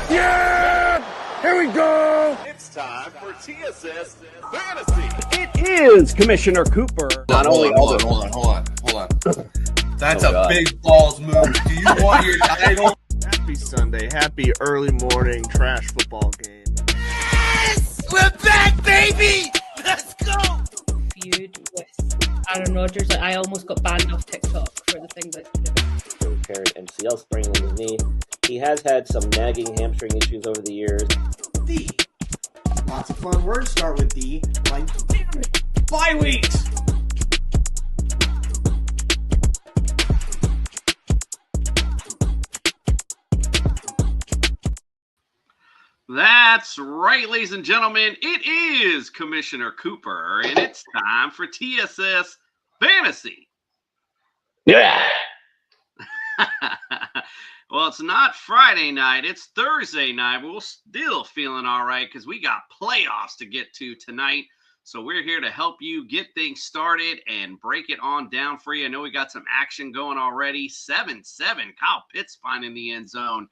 Yeah! Here we go! It's time for TSS Fantasy. It is Commissioner Cooper. Hold on. That's a big balls move. Do you want your title? Happy Sunday. Happy early morning trash football game. Yes! We're back, baby! Let's go! Feud with Aaron Rodgers. I almost got banned off TikTok for the things I said. Repaired MCL sprain in his knee. He has had some nagging hamstring issues over the years. D. Lots of fun words start with D, like bye weeks. That's right, ladies and gentlemen. It is Commissioner Cooper, and it's time for TSS Fantasy. Yeah. Well, it's not Friday night. It's Thursday night. But we're still feeling all right because we got playoffs to get to tonight. So we're here to help you get things started and break it on down for you. I know we got some action going already. 7-7. Kyle Pitts finding the end zone,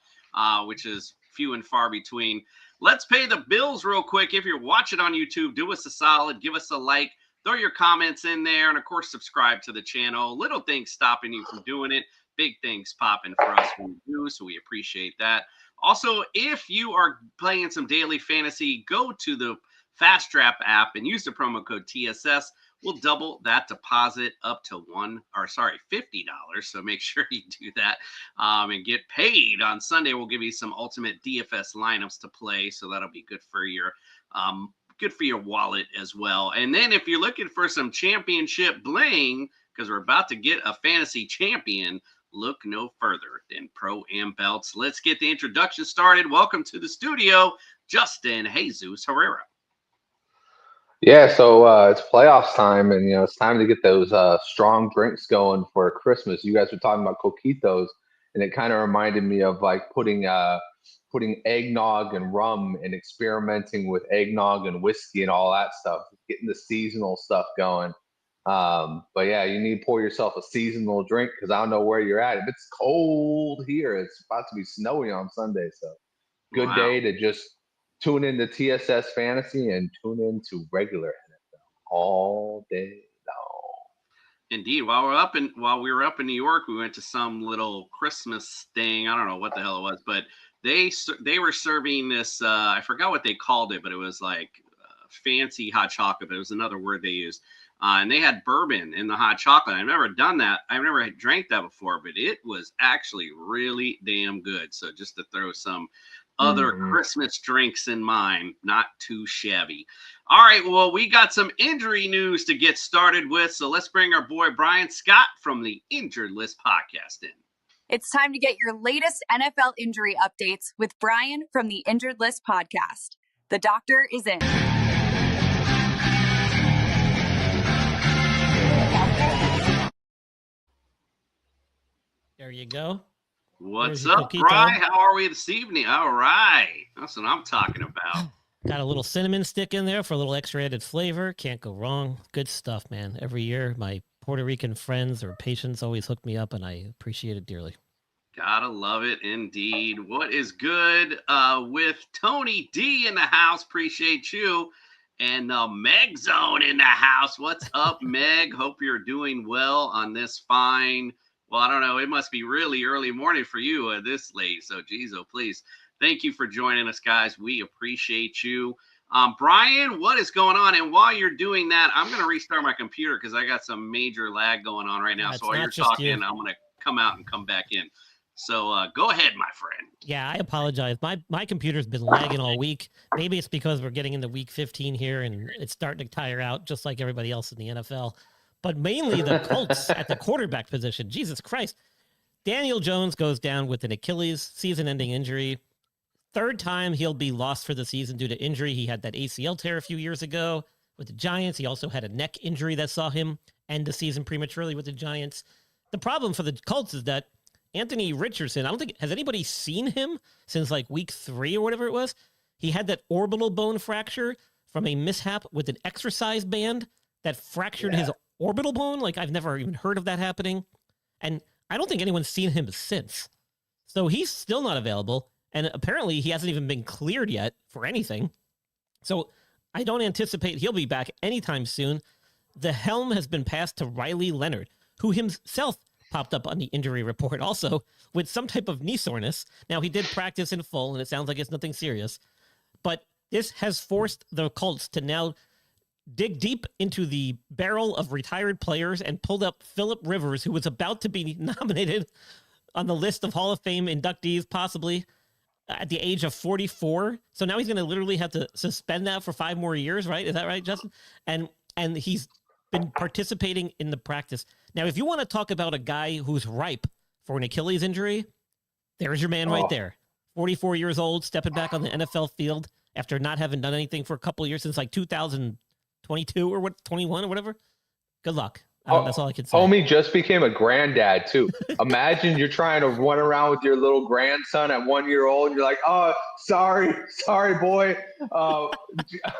which is few and far between. Let's pay the bills real quick. If you're watching on YouTube, do us a solid. Give us a like. Throw your comments in there. And, of course, subscribe to the channel. Little things stopping you from doing it. Big things popping for us when we do, so we appreciate that. Also, if you are playing some daily fantasy, go to the Fast Trap app and use the promo code TSS. We'll double that deposit up to $50. So make sure you do that and get paid. On Sunday, we'll give you some ultimate DFS lineups to play, so that'll be good for your wallet as well. And then if you're looking for some championship bling, because we're about to get a fantasy champion, look no further than Pro-Am Belts. Let's get the introduction started. Welcome to the studio, Justin Jesus Herrera. Yeah, so it's playoffs time, and it's time to get those strong drinks going for Christmas. You guys were talking about coquitos, and it kind of reminded me of like putting eggnog and rum and experimenting with eggnog and whiskey and all that stuff, getting the seasonal stuff going. But yeah, you need to pour yourself a seasonal drink because I don't know where you're at. If it's cold here, it's about to be snowy on Sunday, so good day to just tune into TSS Fantasy and tune into regular NFL all day long. Indeed. While we were up in New York, we went to some little Christmas thing. I don't know what the hell it was, but they were serving this. I forgot what they called it, but it was like fancy hot chocolate. But it was another word they used, and they had bourbon in the hot chocolate. I've never done that. I've never drank that before, but it was actually really damn good. So just to throw some other Christmas drinks in mind, not too shabby. All right, well, we got some injury news to get started with, so let's bring our boy Brian Scott from the Injured List podcast in. It's time to get your latest NFL injury updates with Brian from the Injured List podcast. The doctor is in. There you go. What's up, Brian? How are we this evening? All right. That's what I'm talking about. Got a little cinnamon stick in there for a little extra added flavor. Can't go wrong. Good stuff, man. Every year, my Puerto Rican friends or patients always hook me up, and I appreciate it dearly. Gotta love it, indeed. What is good with Tony D in the house? Appreciate you. And Meg Zone in the house. What's up, Meg? Hope you're doing well on this fine... Well, I don't know. It must be really early morning for you this late. So, geez, oh, please. Thank you for joining us, guys. We appreciate you. Brian, what is going on? And while you're doing that, I'm going to restart my computer because I got some major lag going on right now. So while you're talking, I'm going to come out and come back in. So go ahead, my friend. Yeah, I apologize. My computer's been lagging all week. Maybe it's because we're getting into week 15 here and it's starting to tire out just like everybody else in the NFL. But mainly the Colts at the quarterback position. Jesus Christ. Daniel Jones goes down with an Achilles season-ending injury. Third time he'll be lost for the season due to injury. He had that ACL tear a few years ago with the Giants. He also had a neck injury that saw him end the season prematurely with the Giants. The problem for the Colts is that Anthony Richardson, I don't think, has anybody seen him since like week 3 or whatever it was? He had that orbital bone fracture from a mishap with an exercise band that fractured his orbital bone. Like, I've never even heard of that happening. And I don't think anyone's seen him since. So he's still not available. And apparently he hasn't even been cleared yet for anything. So I don't anticipate he'll be back anytime soon. The helm has been passed to Riley Leonard, who himself popped up on the injury report also with some type of knee soreness. Now, he did practice in full, and it sounds like it's nothing serious. But this has forced the Colts to now dig deep into the barrel of retired players and pulled up Phillip Rivers, who was about to be nominated on the list of Hall of Fame inductees, possibly at the age of 44. So now he's going to literally have to suspend that for 5 more years, right? Is that right, Justin? And he's been participating in the practice. Now, if you want to talk about a guy who's ripe for an Achilles injury, there's your man right there. 44 years old, stepping back on the NFL field after not having done anything for a couple of years since like 2022 or 21 or whatever. Good luck. That's all I can say. Homie just became a granddad too. Imagine you're trying to run around with your little grandson at 1 year old, and you're like, "Oh, sorry, boy.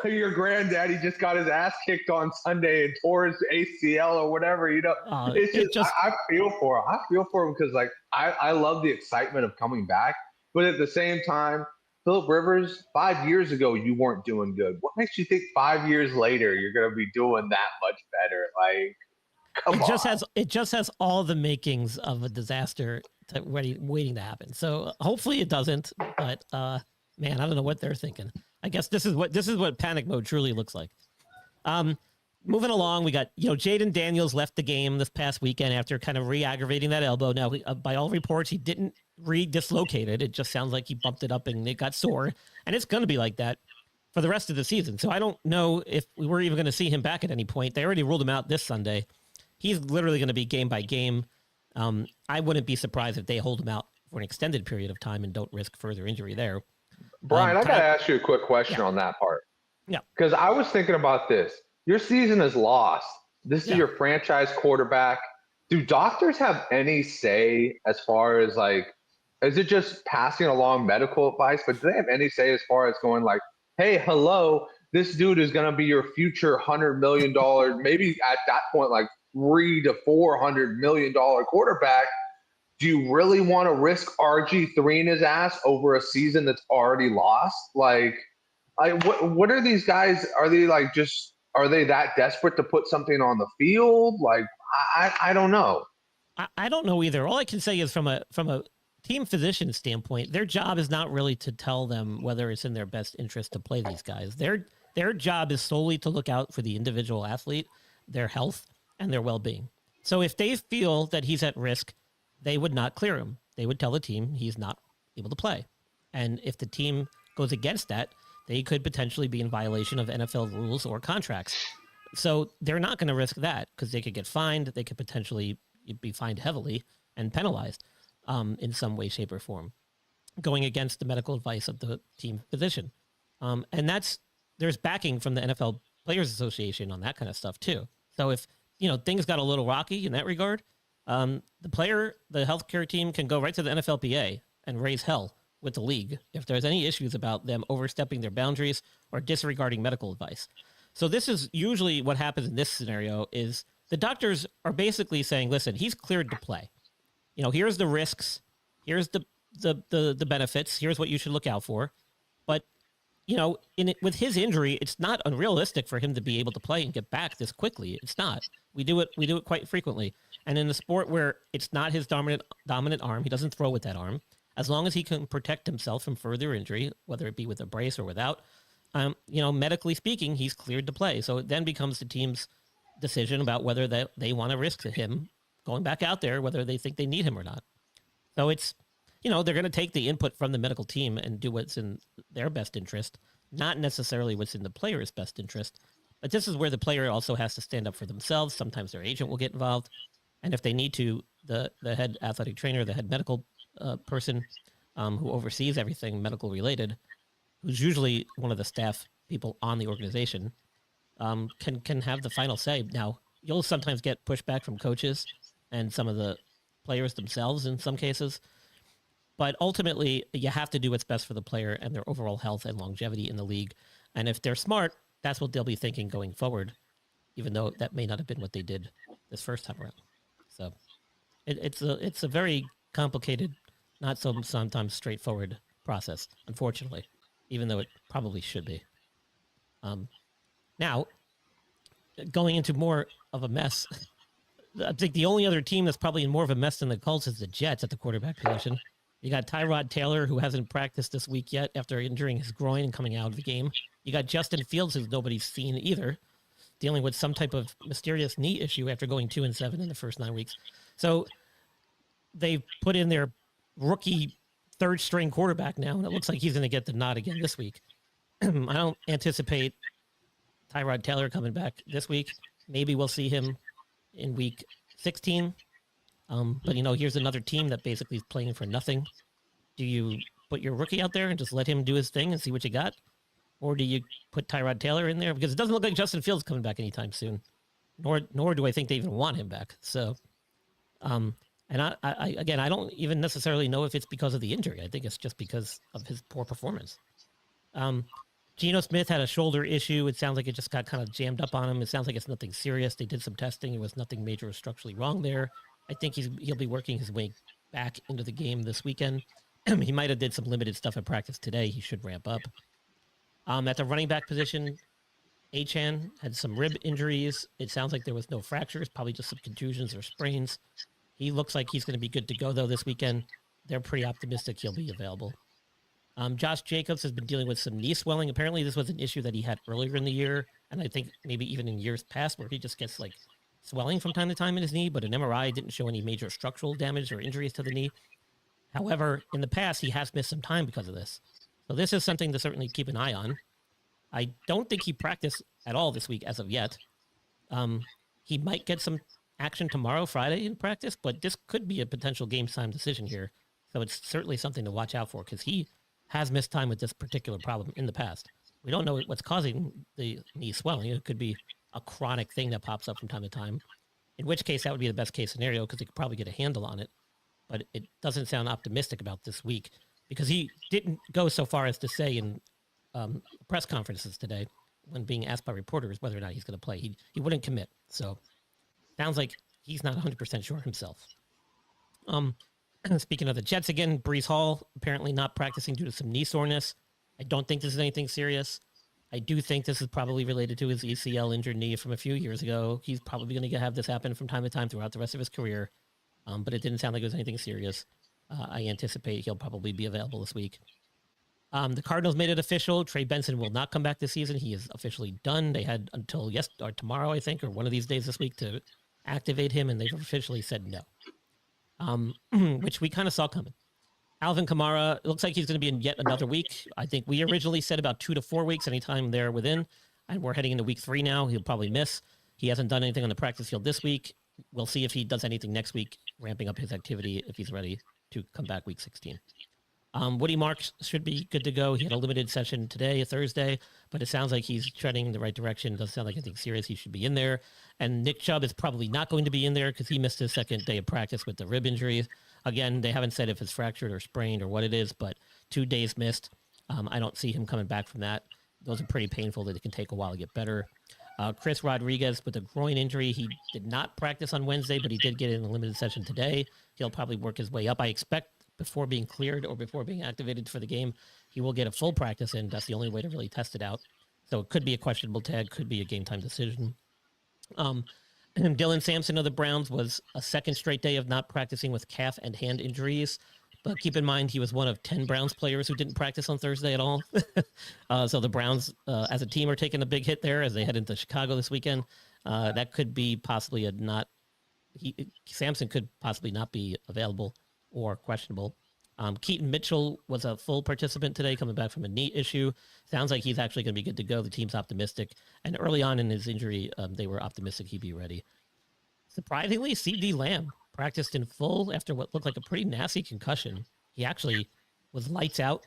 Your granddaddy just got his ass kicked on Sunday and tore his ACL or whatever." You know, it's just I feel for him. I feel for him because like I love the excitement of coming back, but at the same time, Phillip Rivers, 5 years ago you weren't doing good. What makes you think 5 years later you're going to be doing that much better? Like. It just has all the makings of a disaster waiting to happen. So hopefully it doesn't. But man, I don't know what they're thinking. I guess this is what panic mode truly looks like. Moving along, we got Jaden Daniels left the game this past weekend after kind of re-aggravating that elbow. Now, by all reports, he didn't re-dislocate it. It just sounds like he bumped it up and it got sore, and it's going to be like that for the rest of the season. So I don't know if we were even going to see him back at any point. They already ruled him out this Sunday. He's literally going to be game by game. I wouldn't be surprised if they hold him out for an extended period of time and don't risk further injury there. Brian, I got to ask you a quick question on that part. Yeah. Because I was thinking about this. Your season is lost. This is your franchise quarterback. Do doctors have any say as far as like, is it just passing along medical advice? But do they have any say as far as going like, hey, hello, this dude is going to be your future $100 million, maybe at that point, like, $300 to $400 million quarterback? Do you really want to risk RG3 in his ass over a season that's already lost? Like, what are these guys? Are they that desperate to put something on the field? Like, I don't know. I don't know either. All I can say is from a team physician standpoint, their job is not really to tell them whether it's in their best interest to play these guys. Their job is solely to look out for the individual athlete, their health, and their well-being. So if they feel that he's at risk, they would not clear him. They would tell the team he's not able to play. And if the team goes against that, they could potentially be in violation of NFL rules or contracts. So they're not going to risk that because they could get fined. They could potentially be fined heavily and penalized in some way, shape, or form, going against the medical advice of the team physician. And there's backing from the NFL Players Association on that kind of stuff too. So if things got a little rocky in that regard, the healthcare team can go right to the NFLPA and raise hell with the league if there's any issues about them overstepping their boundaries or disregarding medical advice. So this is usually what happens in this scenario is the doctors are basically saying, listen, he's cleared to play. Here's the risks. Here's the benefits. Here's what you should look out for. But with his injury, it's not unrealistic for him to be able to play and get back this quickly. It's not. We do it quite frequently. And in a sport where it's not his dominant arm, he doesn't throw with that arm. As long as he can protect himself from further injury, whether it be with a brace or without, medically speaking, he's cleared to play. So it then becomes the team's decision about whether they want to risk him going back out there, whether they think they need him or not. So it's, they're going to take the input from the medical team and do what's in their best interest, not necessarily what's in the player's best interest. But this is where the player also has to stand up for themselves. Sometimes their agent will get involved. And if they need to, the head athletic trainer, the head medical person who oversees everything medical related, who's usually one of the staff people on the organization, can have the final say. Now, you'll sometimes get pushback from coaches and some of the players themselves in some cases. But ultimately, you have to do what's best for the player and their overall health and longevity in the league. And if they're smart, that's what they'll be thinking going forward, even though that may not have been what they did this first time around. So it's a very complicated not so sometimes straightforward process, unfortunately, even though it probably should be. Now, going into more of a mess, I think the only other team that's probably in more of a mess than the Colts is the Jets at the quarterback position. You got Tyrod Taylor, who hasn't practiced this week yet after injuring his groin and coming out of the game. You got Justin Fields, who nobody's seen either, dealing with some type of mysterious knee issue after going 2-7 in the first 9 weeks. So they put in their rookie third-string quarterback now, and it looks like he's going to get the nod again this week. I don't anticipate Tyrod Taylor coming back this week. Maybe we'll see him in week 16. But, here's another team that basically is playing for nothing. Do you put your rookie out there and just let him do his thing and see what you got? Or do you put Tyrod Taylor in there? Because it doesn't look like Justin Fields coming back anytime soon. Nor do I think they even want him back. So, and I don't even necessarily know if it's because of the injury. I think it's just because of his poor performance. Geno Smith had a shoulder issue. It sounds like it just got kind of jammed up on him. It sounds like it's nothing serious. They did some testing. It was nothing major or structurally wrong there. I think he'll be working his way back into the game this weekend. He might have did some limited stuff at practice today. He should ramp up. At the running back position, Achane had some rib injuries. It sounds like there was no fractures, probably just some contusions or sprains. He looks like he's going to be good to go, though, this weekend. They're pretty optimistic he'll be available. Josh Jacobs has been dealing with some knee swelling. Apparently, this was an issue that he had earlier in the year, and I think maybe even in years past, where he just gets like swelling from time to time in his knee, but an MRI didn't show any major structural damage or injuries to the knee. However, in the past, he has missed some time because of this. So this is something to certainly keep an eye on. I don't think he practiced at all this week as of yet. He might get some action tomorrow, Friday, in practice, but this could be a potential game time decision here. So it's certainly something to watch out for because he has missed time with this particular problem in the past. We don't know what's causing the knee swelling. It could be a chronic thing that pops up from time to time, in which case that would be the best case scenario because they could probably get a handle on it. But it doesn't sound optimistic about this week because he didn't go so far as to say in press conferences today when being asked by reporters whether or not he's going to play. He wouldn't commit. So sounds like he's not 100% sure himself. Speaking of the Jets again, Breece Hall apparently not practicing due to some knee soreness. I don't think this is anything serious. I do think this is probably related to his ACL injured knee from a few years ago. He's probably going to have this happen from time to time throughout the rest of his career. But it didn't sound like it was anything serious. I anticipate he'll probably be available this week. The Cardinals made it official. Trey Benson will not come back this season. He is officially done. They had until or tomorrow, I think, or one of these days this week to activate him, and they've officially said no. Which we kind of saw coming. Alvin Kamara, it looks like he's going to be in yet another week. I think we originally said about 2 to 4 weeks, anytime they're within. And we're heading into week 3 now. He'll probably miss. He hasn't done anything on the practice field this week. We'll see if he does anything next week, ramping up his activity if he's ready to come back week 16. Woody Marks should be good to go. He had a limited session today, Thursday, but it sounds like he's treading in the right direction. It doesn't sound like anything serious. He should be in there. And Nick Chubb is probably not going to be in there because he missed his second day of practice with the rib injury. Again, they haven't said if it's fractured or sprained or what it is, but 2 days missed. I don't see him coming back from that. Those are pretty painful that it can take a while to get better. Chris Rodriguez with a groin injury. He did not practice on Wednesday, but he did get in a limited session today. He'll probably work his way up. I expect before being cleared or before being activated for the game, he will get a full practice in. That's the only way to really test it out. So it could be a questionable tag, could be a game time decision. Dylan Sampson of the Browns was a second straight day of not practicing with calf and hand injuries. But keep in mind, he was one of 10 Browns players who didn't practice on Thursday at all. So the Browns, as a team, are taking a big hit there as they head into Chicago this weekend. That could be possibly a not... Sampson could possibly not be available or questionable. Keaton Mitchell was a full participant today, coming back from a knee issue. Sounds like he's actually going to be good to go. The team's optimistic. And early on in his injury, they were optimistic he'd be ready. Surprisingly, C.D. Lamb practiced in full after what looked like a pretty nasty concussion. He actually was lights out,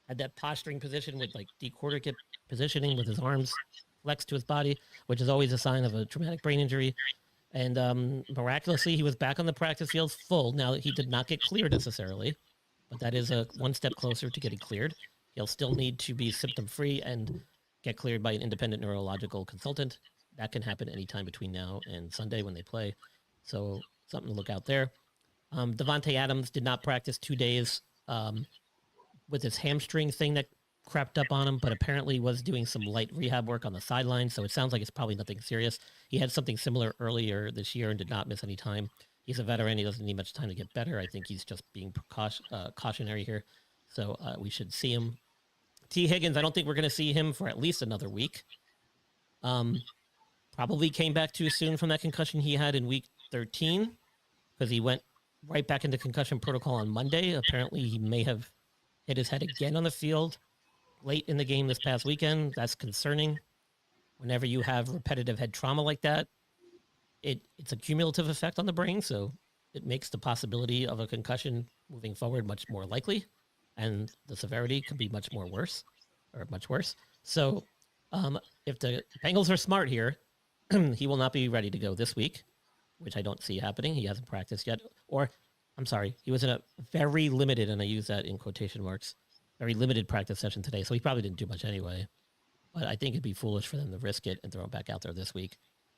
had that posturing position with like decorticate positioning with his arms flexed to his body, which is always a sign of a traumatic brain injury. And miraculously, he was back on the practice field full. Now, he did not get cleared necessarily, but that is one step closer to getting cleared. He'll still need to be symptom-free and get cleared by an independent neurological consultant. That can happen anytime between now and Sunday when they play. So something to look out there. Devontae Adams did not practice 2 days with his hamstring thing that crept up on him, but apparently was doing some light rehab work on the sideline. So it sounds like it's probably nothing serious. He had something similar earlier this year and did not miss any time. He's a veteran. He doesn't need much time to get better. I think he's just being cautionary here. So we should see him. T. Higgins, I don't think we're going to see him for at least another week. Probably came back too soon from that concussion he had in week 13 because he went right back into concussion protocol on Monday. Apparently, he may have hit his head again on the field late in the game this past weekend. That's concerning. Whenever you have repetitive head trauma like that, it's a cumulative effect on the brain, so it makes the possibility of a concussion moving forward much more likely, and the severity could be much worse. So if the Bengals are smart here, he will not be ready to go this week, which I don't see happening. He hasn't practiced yet. Or, I'm sorry, he was in a very limited, and I use that in quotation marks, very limited practice session today, so he probably didn't do much anyway. But I think it'd be foolish for them to risk it and throw him back out there this week.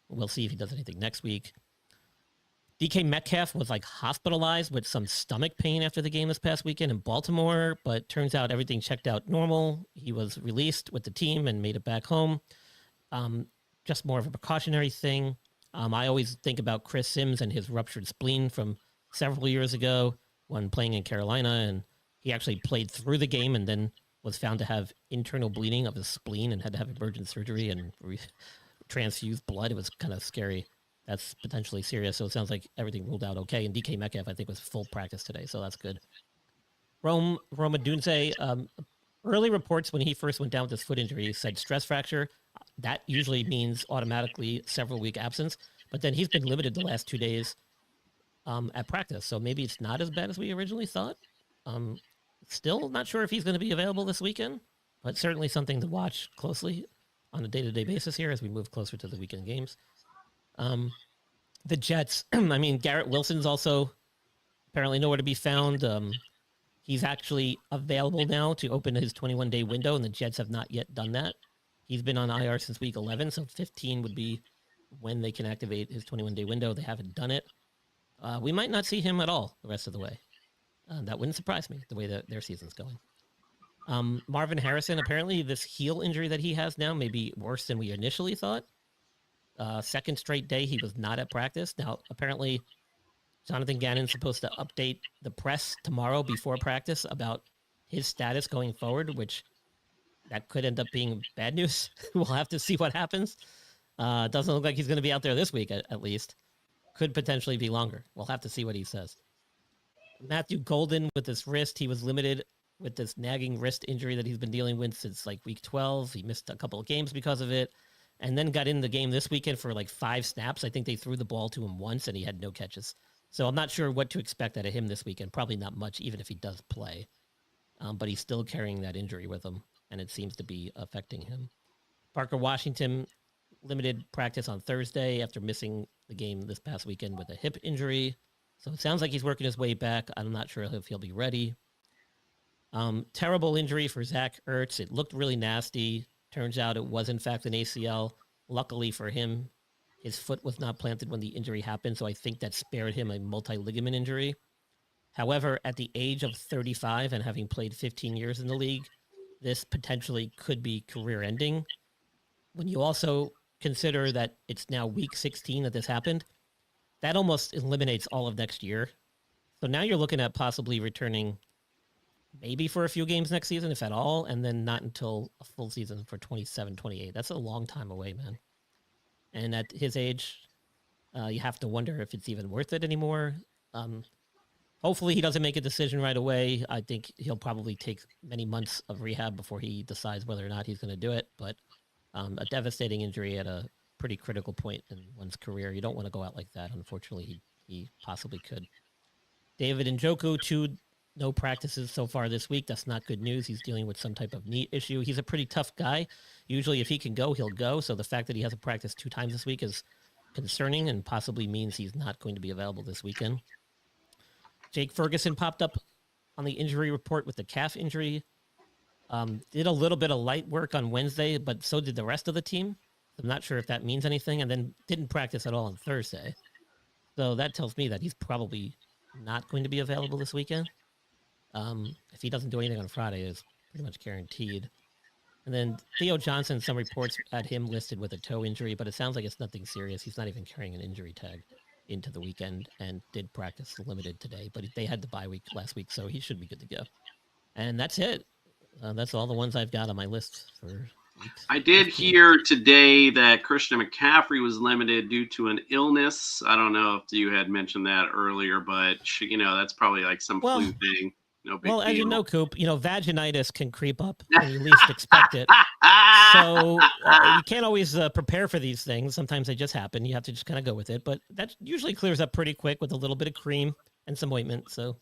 We'll see if he does anything next week. DK Metcalf was hospitalized with some stomach pain after the game this past weekend in Baltimore, but turns out everything checked out normal. He was released with the team and made it back home. Just more of a precautionary thing. I always think about Chris Sims and his ruptured spleen from several years ago when playing in Carolina, and he actually played through the game and then was found to have internal bleeding of his spleen and had to have emergent surgery and transfused blood. It was kind of scary. That's potentially serious. So it sounds like everything ruled out okay. And DK Metcalf, I think, was full practice today, so that's good. Roma Dunze, early reports when he first went down with his foot injury said stress fracture. That usually means automatically several week absence, but then he's been limited the last 2 days at practice. So maybe it's not as bad as we originally thought. Still not sure if he's going to be available this weekend, but certainly something to watch closely on a day-to-day basis here as we move closer to the weekend games. The Jets, I mean, Garrett Wilson's also apparently nowhere to be found. He's actually available now to open his 21-day window, and the Jets have not yet done that. He's been on IR since week 11, so 15 would be when they can activate his 21-day window. They haven't done it. We might not see him at all the rest of the way. That wouldn't surprise me, the way that their season's going. Marvin Harrison, apparently this heel injury that he has now may be worse than we initially thought. Second straight day he was not at practice. Now, apparently, Jonathan Gannon's supposed to update the press tomorrow before practice about his status going forward, which that could end up being bad news. We'll have to see what happens. Doesn't look like he's going to be out there this week, at least. Could potentially be longer. We'll have to see what he says. Matthew Golden with this wrist, he was limited with this nagging wrist injury that he's been dealing with since week 12. He missed a couple of games because of it, and then got in the game this weekend for 5 snaps. I think they threw the ball to him once, and he had no catches. So I'm not sure what to expect out of him this weekend. Probably not much, even if he does play. But he's still carrying that injury with him, and it seems to be affecting him. Parker Washington, limited practice on Thursday after missing the game this past weekend with a hip injury. So it sounds like he's working his way back. I'm not sure if he'll be ready. Terrible injury for Zach Ertz. It looked really nasty. Turns out it was, in fact, an ACL. Luckily for him, his foot was not planted when the injury happened, so I think that spared him a multi-ligament injury. However, at the age of 35 and having played 15 years in the league, this potentially could be career-ending. When you also consider that it's now week 16 that this happened, that almost eliminates all of next year. So now you're looking at possibly returning maybe for a few games next season, if at all, and then not until a full season for 27, 28. That's a long time away, man. And at his age, you have to wonder if it's even worth it anymore. Hopefully he doesn't make a decision right away. I think he'll probably take many months of rehab before he decides whether or not he's going to do it. But a devastating injury at a pretty critical point in one's career. You don't want to go out like that. Unfortunately, he possibly could. David Njoku, no practices so far this week. That's not good news. He's dealing with some type of knee issue. He's a pretty tough guy. Usually if he can go, he'll go. So the fact that he hasn't practiced 2 times this week is concerning and possibly means he's not going to be available this weekend. Jake Ferguson popped up on the injury report with the calf injury. Did a little bit of light work on Wednesday, but so did the rest of the team. I'm not sure if that means anything, and then didn't practice at all on Thursday. So that tells me that he's probably not going to be available this weekend. If he doesn't do anything on Friday, it's pretty much guaranteed. And then Theo Johnson, some reports had him listed with a toe injury, but it sounds like it's nothing serious. He's not even carrying an injury tag into the weekend and did practice limited today, but they had the bye week last week, so he should be good to go. And that's it. That's all the ones I've got on my list for weeks. I did hear today that Christian McCaffrey was limited due to an illness. I don't know if you had mentioned that earlier, but that's probably like some flu thing. No big deal. As you know, Coop, vaginitis can creep up when you least expect it. So you can't always prepare for these things. Sometimes they just happen. You have to just kind of go with it. But that usually clears up pretty quick with a little bit of cream and some ointment. So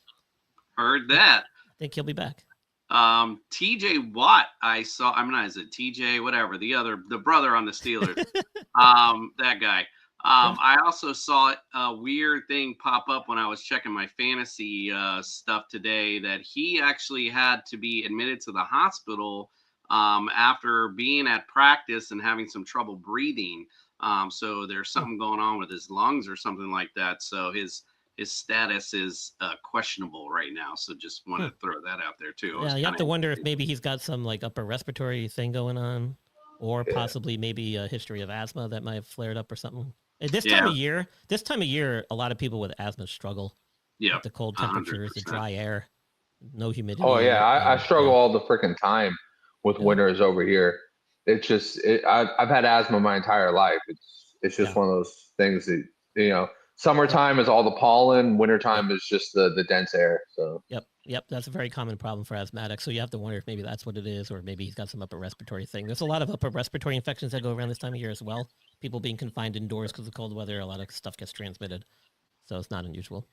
heard that. I think he'll be back. TJ Watt, I saw. Is it TJ? Whatever. The brother on the Steelers. That guy. I also saw a weird thing pop up when I was checking my fantasy stuff today that he actually had to be admitted to the hospital after being at practice and having some trouble breathing. So there's something going on with his lungs or something like that. So his status is questionable right now. So just want to throw that out there too. Yeah, you have to wonder if maybe he's got some like upper respiratory thing going on, or possibly maybe a history of asthma that might have flared up or something. This time of year, a lot of people with asthma struggle. Yeah, with the cold temperatures, 100%. The dry air, no humidity. Oh yeah, I struggle all the freaking time with winters over here. It's just I've had asthma my entire life. It's just one of those things that summertime is all the pollen, wintertime is just the dense air. So Yep, that's a very common problem for asthmatics. So you have to wonder if maybe that's what it is, or maybe he's got some upper respiratory thing. There's a lot of upper respiratory infections that go around this time of year as well. People being confined indoors because of cold weather, a lot of stuff gets transmitted. So it's not unusual.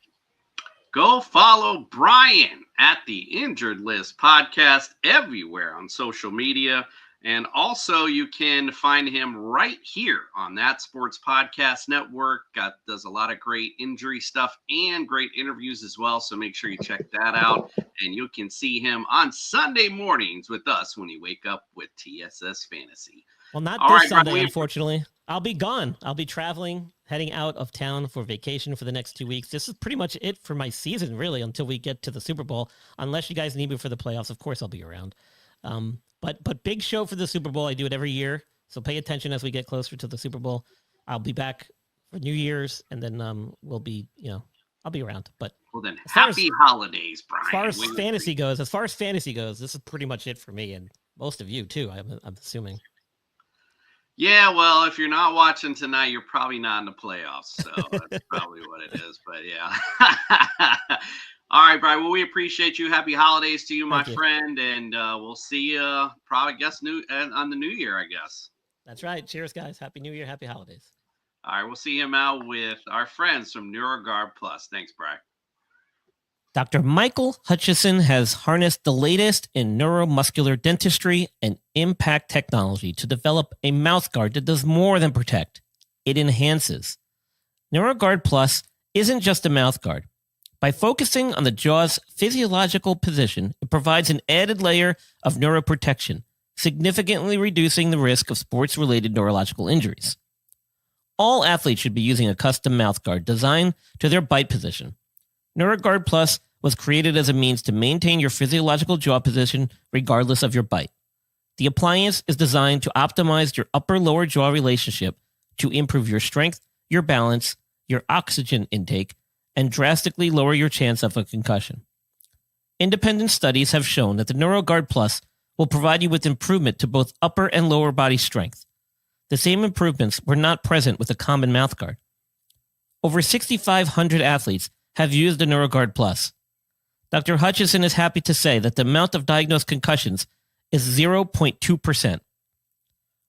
Go follow Brian at the Injured List podcast everywhere on social media. And also you can find him right here on That Sports Podcast Network. Does a lot of great injury stuff and great interviews as well. So make sure you check that out. And you can see him on Sunday mornings with us when you wake up with TSS Fantasy. Well, not this Sunday, unfortunately. I'll be gone. I'll be traveling, heading out of town for vacation for the next 2 weeks. This is pretty much it for my season, really, until we get to the Super Bowl. Unless you guys need me for the playoffs, of course I'll be around. But big show for the Super Bowl. I do it every year, so pay attention as we get closer to the Super Bowl. I'll be back for New Year's, and then we'll be, I'll be around. But then happy holidays, Brian. As far as fantasy goes, this is pretty much it for me, and most of you too. I'm assuming. Yeah, well, if you're not watching tonight, you're probably not in the playoffs. So that's probably what it is. But yeah. All right, Brian. Well, we appreciate you. Happy holidays to you, my friend. And we'll see you probably, on the new year, I guess. That's right. Cheers, guys. Happy New Year. Happy holidays. All right. We'll see him out with our friends from NeuroGuard Plus. Thanks, Brian. Dr. Michael Hutchison has harnessed the latest in neuromuscular dentistry and impact technology to develop a mouthguard that does more than protect. It enhances. NeuroGuard Plus isn't just a mouthguard. By focusing on the jaw's physiological position, it provides an added layer of neuroprotection, significantly reducing the risk of sports-related neurological injuries. All athletes should be using a custom mouthguard designed to their bite position. NeuroGuard Plus was created as a means to maintain your physiological jaw position regardless of your bite. The appliance is designed to optimize your upper-lower jaw relationship to improve your strength, your balance, your oxygen intake, and drastically lower your chance of a concussion. Independent studies have shown that the NeuroGuard Plus will provide you with improvement to both upper and lower body strength. The same improvements were not present with a common mouthguard. Over 6,500 athletes have used the NeuroGuard Plus. Dr. Hutchison is happy to say that the amount of diagnosed concussions is 0.2%.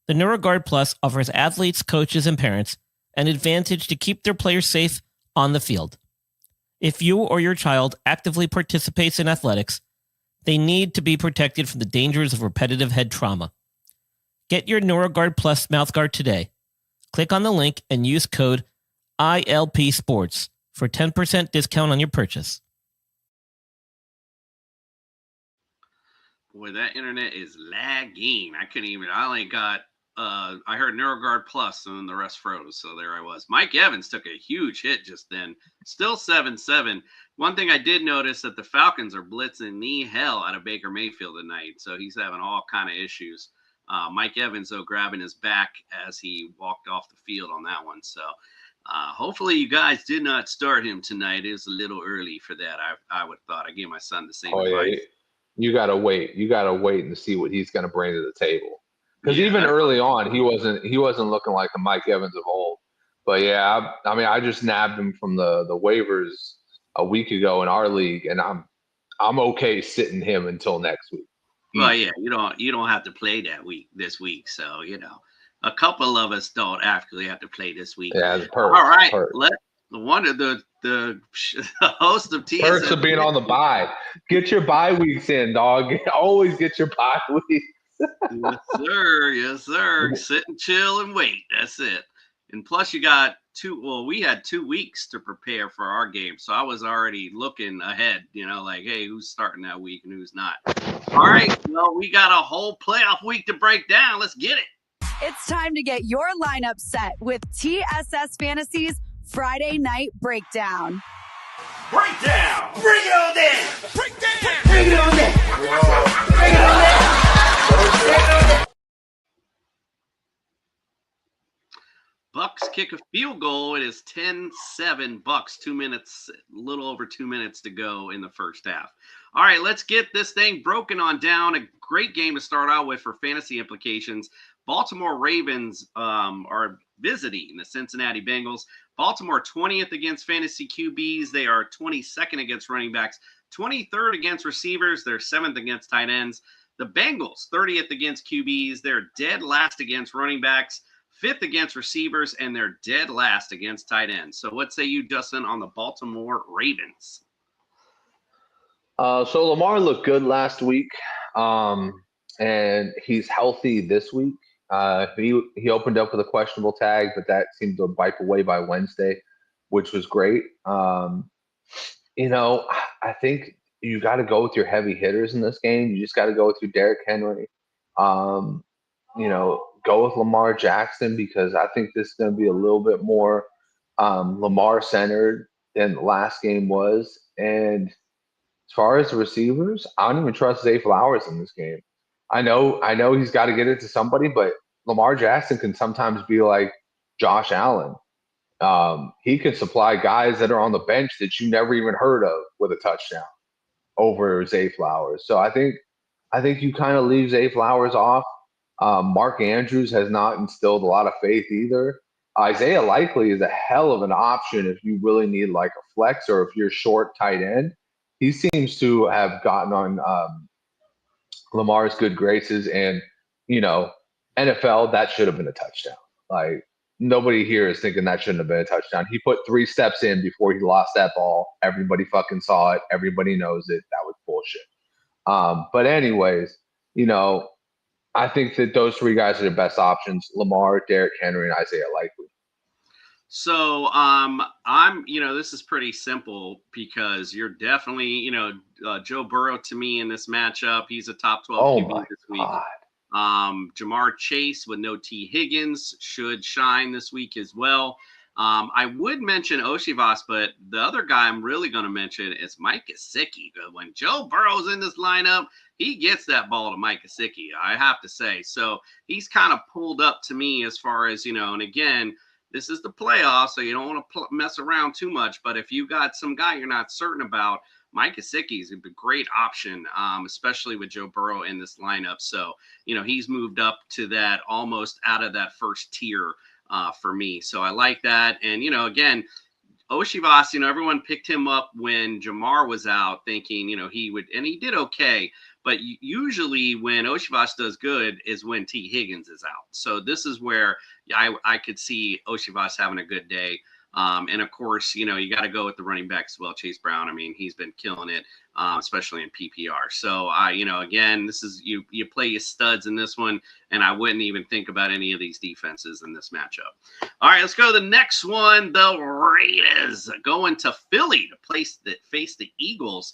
The NeuroGuard Plus offers athletes, coaches, and parents an advantage to keep their players safe on the field. If you or your child actively participates in athletics, they need to be protected from the dangers of repetitive head trauma. Get your NeuroGuard Plus mouthguard today. Click on the link and use code ILPSports for 10% discount on your purchase. Boy, that internet is lagging. I only got, I heard NeuroGuard Plus and then the rest froze. So there I was. Mike Evans took a huge hit just then. Still 7-7. One thing I did notice that the Falcons are blitzing the hell out of Baker Mayfield tonight, so he's having all kind of issues. Mike Evans, though, grabbing his back as he walked off the field on that one. So hopefully you guys did not start him tonight. It was a little early for that. I would have thought. I gave my son the same advice. Yeah. You got to wait. You got to wait and see what he's going to bring to the table. Because even early on, he wasn't looking like the Mike Evans of old. But, yeah, I mean, I just nabbed him from the waivers a week ago in our league, and I'm okay sitting him until next week. Well, yeah, you don't have to play this week, so a couple of us don't actually have to play this week. Yeah, all right. The host of TSS. Perks of being on the bye. Get your bye weeks in, dog. Always get your bye weeks. Yes, sir. Yes, sir. Sit and chill and wait. That's it. And plus, you got we had 2 weeks to prepare for our game. So I was already looking ahead, like, hey, who's starting that week and who's not. All right. Well, we got a whole playoff week to break down. Let's get it. It's time to get your lineup set with TSS Fantasy's Friday Night Breakdown. Breakdown. Bring it on down. Breakdown. Bring it on down. Bring it on down. Bucks kick a field goal. It is 10-7 Bucks. 2 minutes, a little over 2 minutes to go in the first half. All right, let's get this thing broken on down. A great game to start out with for fantasy implications. Baltimore Ravens are visiting the Cincinnati Bengals. Baltimore 20th against fantasy QBs. They are 22nd against running backs, 23rd against receivers. They're 7th against tight ends. The Bengals 30th against QBs. They're dead last against running backs, 5th against receivers, and they're dead last against tight ends. So what say you, Justin, on the Baltimore Ravens? So Lamar looked good last week, and he's healthy this week. He opened up with a questionable tag, but that seemed to wipe away by Wednesday, which was great. I think you got to go with your heavy hitters in this game. You just got to go with your Derrick Henry. Go with Lamar Jackson, because I think this is going to be a little bit more Lamar centered than the last game was. And as far as the receivers, I don't even trust Zay Flowers in this game. I know he's got to get it to somebody, but Lamar Jackson can sometimes be like Josh Allen. He can supply guys that are on the bench that you never even heard of with a touchdown over Zay Flowers. So I think you kind of leave Zay Flowers off. Mark Andrews has not instilled a lot of faith either. Isaiah Likely is a hell of an option if you really need like a flex or if you're short tight end. He seems to have gotten on Lamar's good graces, and NFL, that should have been a touchdown. Like, nobody here is thinking that shouldn't have been a touchdown. He put 3 steps in before he lost that ball. Everybody fucking saw it. Everybody knows it. That was bullshit. But anyways, I think that those 3 guys are the best options: Lamar, Derrick Henry, and Isaiah Likely. So this is pretty simple, because you're definitely, Joe Burrow to me in this matchup. He's a top 12 QB this week. Jamar Chase with no T. Higgins should shine this week as well. I would mention Oshivas, but the other guy I'm really going to mention is Mike Gesicki. When Joe Burrow's in this lineup, he gets that ball to Mike Gesicki, I have to say. So he's kind of pulled up to me as far as, and again, this is the playoffs, so you don't want to mess around too much. But if you got some guy you're not certain about, Mike Gesicki is a great option, especially with Joe Burrow in this lineup. So, he's moved up to that, almost out of that first tier for me. So I like that. And, again, Oshivas, everyone picked him up when Jamar was out, thinking, he would, and he did okay. But usually when Oshivas does good is when T. Higgins is out. So this is where I could see Oshivas having a good day. And of course, you got to go with the running back as well, Chase Brown. I mean, he's been killing it, especially in PPR. So, again, this is you play your studs in this one, and I wouldn't even think about any of these defenses in this matchup. All right, let's go to the next one. The Raiders going to Philly to face the Eagles.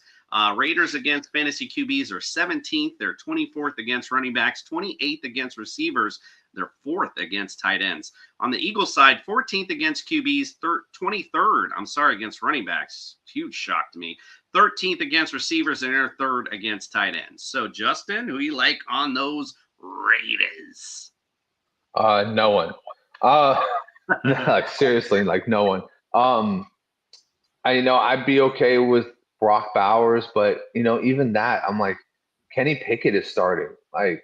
Raiders against fantasy QBs are 17th. They're 24th against running backs, 28th against receivers. They're 4th against tight ends. On the Eagles side, 14th against QBs, 23rd, against running backs. Huge shock to me. 13th against receivers, and they're 3rd against tight ends. So, Justin, who you like on those Raiders? No one. Like, seriously, like no one. I'd be okay with Brock Bowers, but even that, I'm like, Kenny Pickett is starting. Like,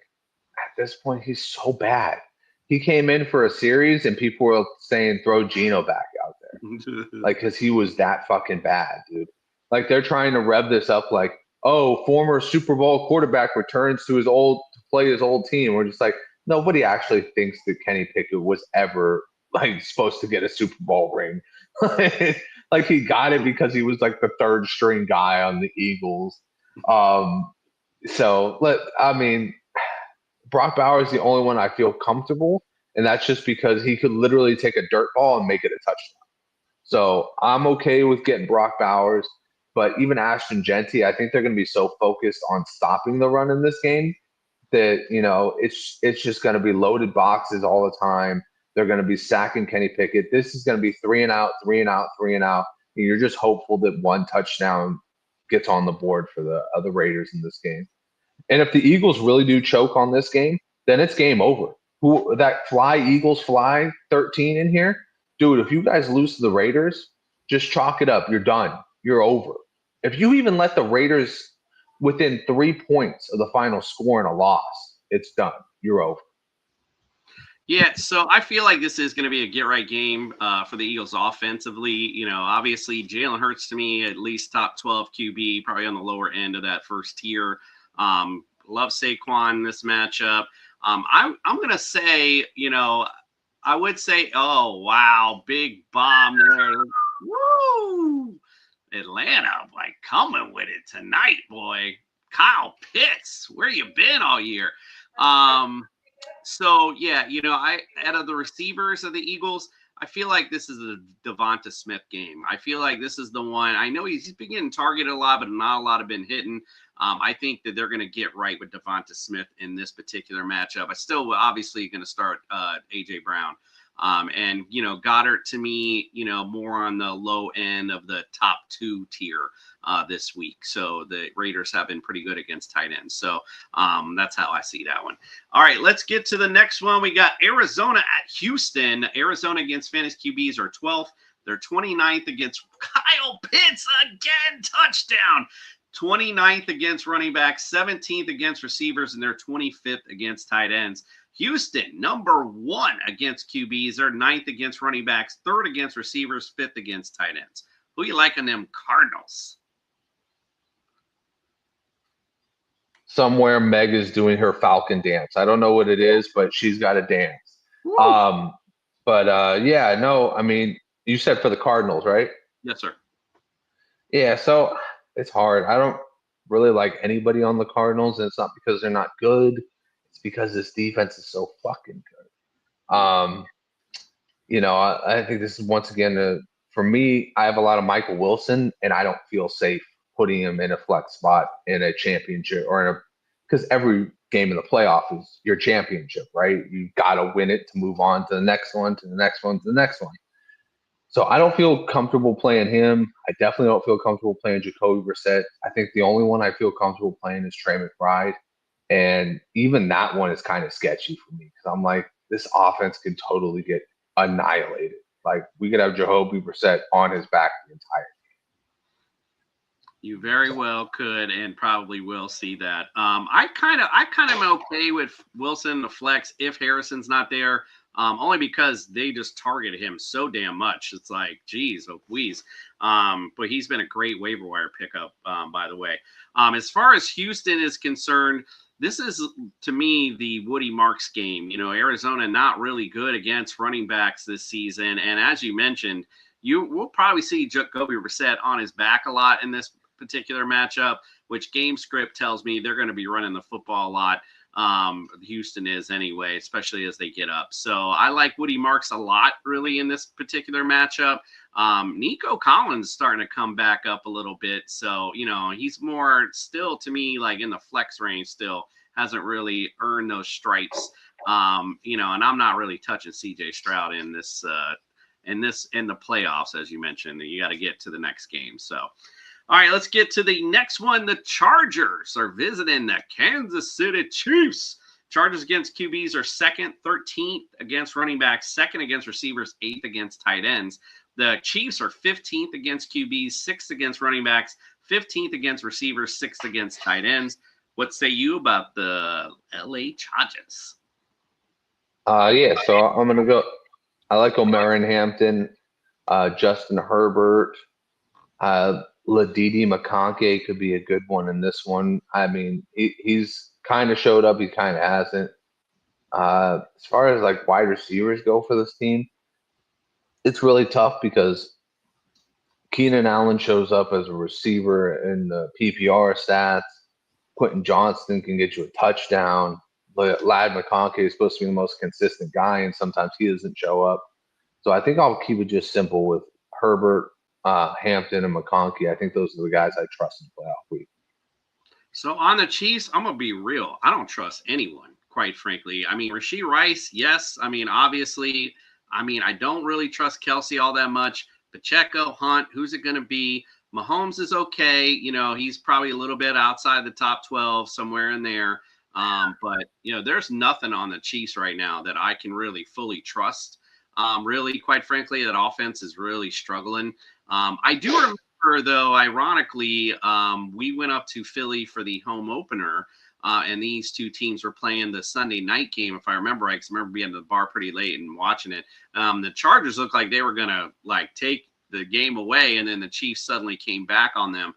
at this point, he's so bad. He came in for a series, and people were saying throw Geno back out there, like, because he was that fucking bad, dude. Like, they're trying to rev this up, like, oh, former Super Bowl quarterback returns to play his old team. We're just like, nobody actually thinks that Kenny Pickett was ever like supposed to get a Super Bowl ring. Like, he got it because he was like the 3rd string guy on the Eagles. Brock Bowers is the only one I feel comfortable, and that's just because he could literally take a dirt ball and make it a touchdown. So I'm okay with getting Brock Bowers, but even Ashton Genty, I think they're going to be so focused on stopping the run in this game that, it's just going to be loaded boxes all the time. They're going to be sacking Kenny Pickett. This is going to be 3 and out, 3 and out, 3 and out. And you're just hopeful that one touchdown gets on the board for the other Raiders in this game. And if the Eagles really do choke on this game, then it's game over. That Eagles fly 13 in here, dude, if you guys lose to the Raiders, just chalk it up. You're done. You're over. If you even let the Raiders within 3 points of the final score in a loss, it's done. You're over. Yeah, so I feel like this is going to be a get-right game for the Eagles offensively. Obviously, Jalen Hurts, to me, at least top 12 QB, probably on the lower end of that first tier. Love Saquon in this matchup. I'm going to say, I would say, oh, wow, big bomb there. Woo! Atlanta, like, coming with it tonight, boy. Kyle Pitts, where you been all year? So, yeah, out of the receivers of the Eagles, I feel like this is a Devonta Smith game. I feel like this is the one. I know he's been getting targeted a lot, but not a lot have been hitting. I think that they're going to get right with Devonta Smith in this particular matchup. I still obviously going to start A.J. Brown. And Goddard, to me, more on the low end of the top 2 tier this week. So the Raiders have been pretty good against tight ends. So that's how I see that one. All right, let's get to the next one. We got Arizona at Houston. Arizona against fantasy QBs are 12th. They're 29th against Kyle Pitts again, touchdown. 29th against running backs, 17th against receivers, and they're 25th against tight ends. Houston, number 1 against QBs. They're 9th against running backs, 3rd against receivers, 5th against tight ends. Who you like on them Cardinals? Somewhere Meg is doing her Falcon dance. I don't know what it is, but she's got a dance. You said for the Cardinals, right? Yes, sir. Yeah, so it's hard. I don't really like anybody on the Cardinals, and it's not because they're not good. It's because this defense is so fucking good. I think this is once again, for me, I have a lot of Michael Wilson, and I don't feel safe putting him in a flex spot in a championship because every game in the playoff is your championship, right? You got to win it to move on to the next one, to the next one, to the next one. So I don't feel comfortable playing him. I definitely don't feel comfortable playing Jacoby Brissett. I think the only one I feel comfortable playing is Trey McBride. And even that one is kind of sketchy for me because I'm like, this offense could totally get annihilated. Like, we could have Jacoby Brissett on his back the entire game. You very well could and probably will see that. I kind of am okay with Wilson the flex if Harrison's not there. Only because they just targeted him so damn much. It's like, geez, oh please. But he's been a great waiver wire pickup, by the way. As far as Houston is concerned, this is, to me, the Woody Marks game. Arizona not really good against running backs this season. And as you mentioned, we'll probably see Jacoby Brissett on his back a lot in this particular matchup, which game script tells me they're going to be running the football a lot. Houston is anyway, especially as they get up. So I like Woody Marks a lot, really, in this particular matchup. Nico Collins starting to come back up a little bit. So, he's more still, to me, like in the flex range still hasn't really earned those stripes. You know, and I'm not really touching CJ Stroud in this in the playoffs, as you mentioned. You got to get to the next game. So, all right, let's get to the next one. The Chargers are visiting the Kansas City Chiefs. Chargers against QBs are 2nd, 13th against running backs, 2nd against receivers, 8th against tight ends. The Chiefs are 15th against QBs, 6th against running backs, 15th against receivers, 6th against tight ends. What say you about the LA Chargers? Yeah, so I'm gonna go. I like Omer and Hampton, Justin Herbert, Ladidi McConkey could be a good one in this one. I mean, he's kind of showed up, he kind of hasn't. As far as like wide receivers go for this team, it's really tough because Keenan Allen shows up as a receiver in the PPR stats. Quentin Johnston can get you a touchdown. Lad McConkey is supposed to be the most consistent guy, and sometimes he doesn't show up. So I think I'll keep it just simple with Herbert, Hampton, and McConkey. I think those are the guys I trust in playoff week. So on the Chiefs, I'm going to be real. I don't trust anyone, quite frankly. I mean, Rashee Rice, yes. I mean, obviously, I don't really trust Kelsey all that much. Pacheco, Hunt, who's it going to be? Mahomes is okay. You know, he's probably a little bit outside the top 12, somewhere in there. But, you know, there's nothing on the Chiefs right now that I can really fully trust. Really, quite frankly, that offense is really struggling. I do remember, though, ironically, we went up to Philly for the home opener, and these two teams were playing the Sunday night game, if I remember right, because I remember being at the bar pretty late and watching it. The Chargers looked like they were going to, like, take the game away, and then the Chiefs suddenly came back on them.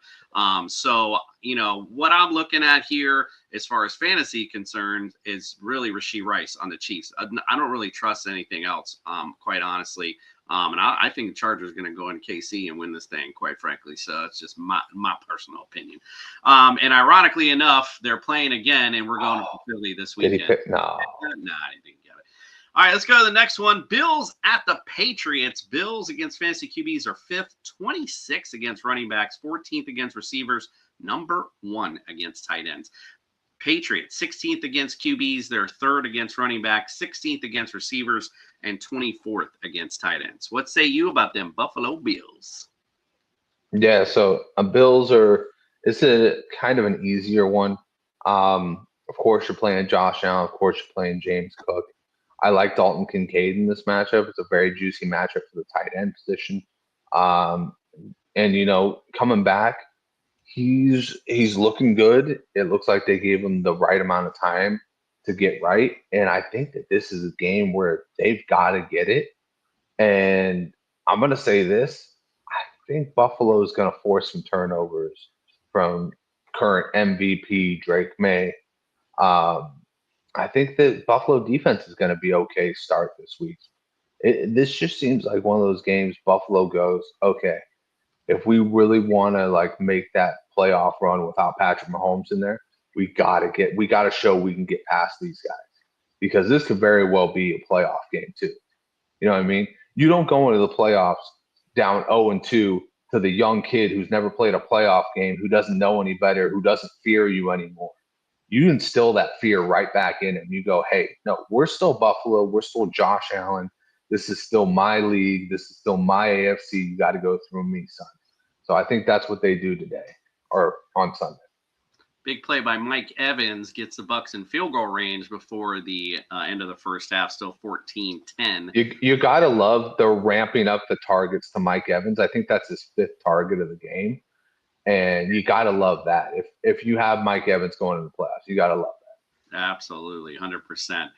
So, you know, what I'm looking at here as far as fantasy concerned is really Rashee Rice on the Chiefs. I don't really trust anything else, quite honestly. And I think the Chargers are going to go into KC and win this thing, quite frankly. So it's just my personal opinion. And ironically enough, they're playing again, and we're going to Philly this weekend. Did he pick? No. Nah, I didn't get it. All right, let's go to the next one. Bills at the Patriots. Bills against fantasy QBs are 5th, 26th against running backs, 14th against receivers, number 1 against tight ends. Patriots, 16th against QBs. They're 3rd against running backs, 16th against receivers, and 24th against tight ends. What say you about them Buffalo Bills? Yeah, so Bills it's a kind of an easier one. Of course, you're playing Josh Allen. Of course, you're playing James Cook. I like Dalton Kincaid in this matchup. It's a very juicy matchup for the tight end position. And, you know, coming back, he's looking good. It looks like they gave him the right amount of time to get right. And I think that this is a game where they've got to get it. And I'm going to say this. I think Buffalo is going to force some turnovers from current MVP Drake May. I think that Buffalo defense is going to be okay start this week. This just seems like one of those games Buffalo goes, okay, if we really want to like make that playoff run without Patrick Mahomes in there, we got to show we can get past these guys, because this could very well be a playoff game too. You know what I mean? You don't go into the playoffs down 0-2 to the young kid who's never played a playoff game, who doesn't know any better, who doesn't fear you anymore. You instill that fear right back in him. You go, hey, no, we're still Buffalo. We're still Josh Allen. This is still my league. This is still my AFC. You got to go through me, son. So I think that's what they do today or on Sunday. Big play by Mike Evans gets the Bucs in field goal range before the end of the first half, still 14-10. You got to love they're ramping up the targets to Mike Evans. I think that's his 5th target of the game. And you got to love that. If you have Mike Evans going in the playoffs, you got to love that. Absolutely, 100%.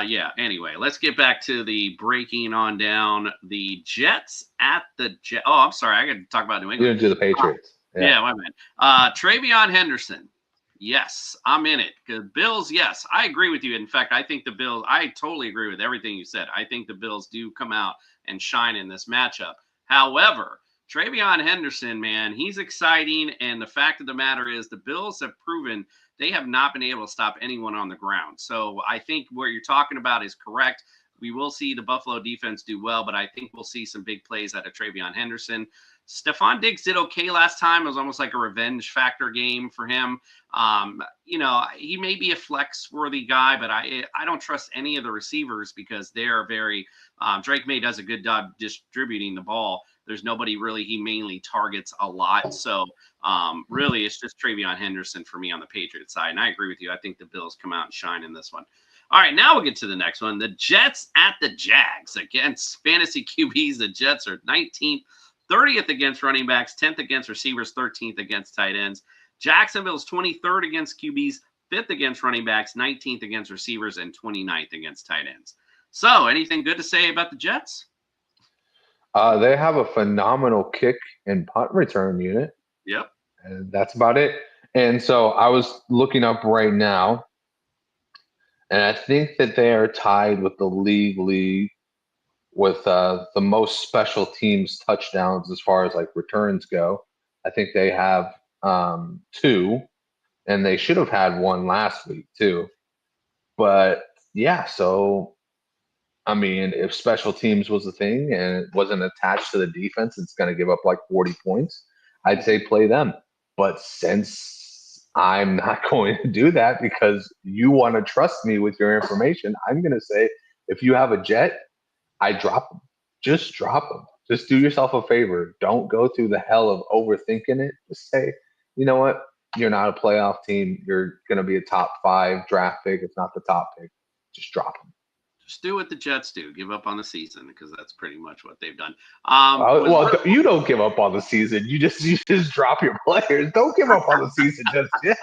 Yeah, anyway, let's get back to the breaking on down. The Jets at the Jets. Oh, I'm sorry. I got to talk about New England. You didn't do the Patriots. Yeah, my man. TreVeyon Henderson. Yes, I'm in it. Bills, yes, I agree with you. In fact, I think the Bills, I totally agree with everything you said. I think the Bills do come out and shine in this matchup. However, TreVeyon Henderson, man, he's exciting. And the fact of the matter is the Bills have proven they have not been able to stop anyone on the ground. So I think what you're talking about is correct. We will see the Buffalo defense do well, but I think we'll see some big plays out of TreVeyon Henderson. Stephon Diggs did okay last time. It was almost like a revenge factor game for him. He may be a flex-worthy guy, but I don't trust any of the receivers because they are very Drake May does a good job distributing the ball. There's nobody really he mainly targets a lot. So really, it's just Travion Henderson for me on the Patriots side. And I agree with you. I think the Bills come out and shine in this one. All right, now we'll get to the next one. The Jets at the Jags against fantasy QBs. The Jets are 19th, 30th against running backs, 10th against receivers, 13th against tight ends. Jacksonville's 23rd against QBs, 5th against running backs, 19th against receivers, and 29th against tight ends. So anything good to say about the Jets? They have a phenomenal kick and punt return unit. Yep. And that's about it. And so I was looking up right now, and I think that they are tied with the league with the most special teams touchdowns as far as like returns go. I think they have 2, and they should have had 1 last week too. But yeah, so I mean, if special teams was a thing and it wasn't attached to the defense, it's going to give up like 40 points. I'd say play them. But since I'm not going to do that because you want to trust me with your information, I'm going to say if you have a Jet, I drop them. Just drop them. Just do yourself a favor. Don't go through the hell of overthinking it. Just say, you know what? You're not a playoff team. You're going to be a top 5 draft pick, if not the top pick. Just drop them. Just do what the Jets do. Give up on the season because that's pretty much what they've done. You don't give up on the season. You just drop your players. Don't give up on the season just yet.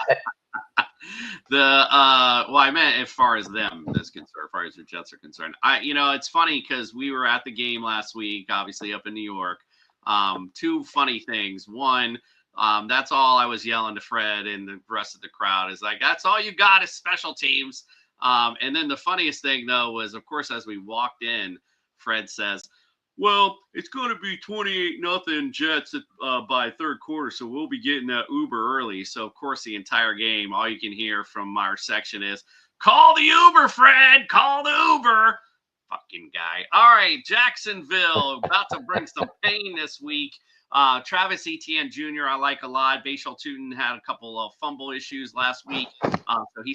I meant as far as them is concerned, as far as the Jets are concerned. It's funny because we were at the game last week, obviously up in New York. 2 funny things. One, that's all I was yelling to Fred and the rest of the crowd is like, that's all you got is special teams. And then the funniest thing, though, was, of course, as we walked in, Fred says, well, it's going to be 28-0 Jets by third quarter, so we'll be getting that Uber early. So, of course, the entire game, all you can hear from our section is, call the Uber, Fred! Call the Uber! Fucking guy. All right, Jacksonville, about to bring some pain this week. Travis Etienne Jr., I like a lot. Bashal Tootin had a couple of fumble issues last week, so he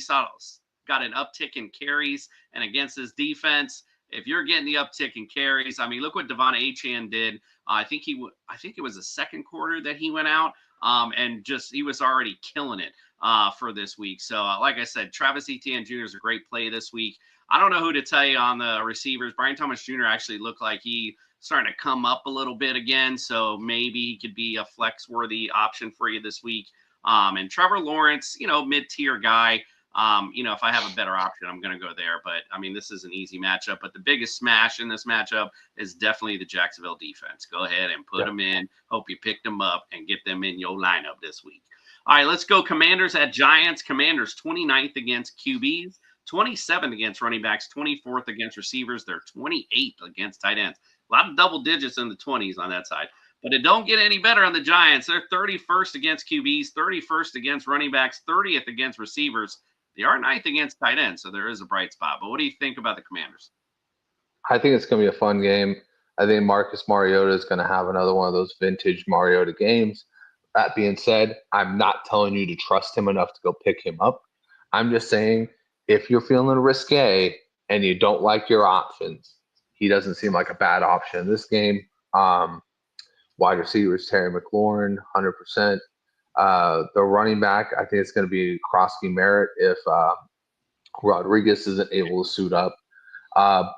got an uptick in carries, and against his defense, if you're getting the uptick in carries, I mean, look what Devon Achane did. I think it was the second quarter that he went out, and he was already killing it for this week. So, like I said, Travis Etienne Jr. is a great play this week. I don't know who to tell you on the receivers. Brian Thomas Jr. actually looked like he starting to come up a little bit again, so maybe he could be a flex-worthy option for you this week. And Trevor Lawrence, mid-tier guy. If I have a better option, I'm going to go there. But, I mean, this is an easy matchup. But the biggest smash in this matchup is definitely the Jacksonville defense. Go ahead and put them in. Hope you picked them up and get them in your lineup this week. All right, let's go Commanders at Giants. Commanders 29th against QBs, 27th against running backs, 24th against receivers. They're 28th against tight ends. A lot of double digits in the 20s on that side. But it don't get any better on the Giants. They're 31st against QBs, 31st against running backs, 30th against receivers. They are 9th against tight ends, so there is a bright spot. But what do you think about the Commanders? I think it's going to be a fun game. I think Marcus Mariota is going to have another one of those vintage Mariota games. That being said, I'm not telling you to trust him enough to go pick him up. I'm just saying if you're feeling risque and you don't like your options, he doesn't seem like a bad option in this game. Wide receivers, Terry McLaurin, 100%. The running back, I think it's going to be Krosky Merritt if Rodriguez isn't able to suit up.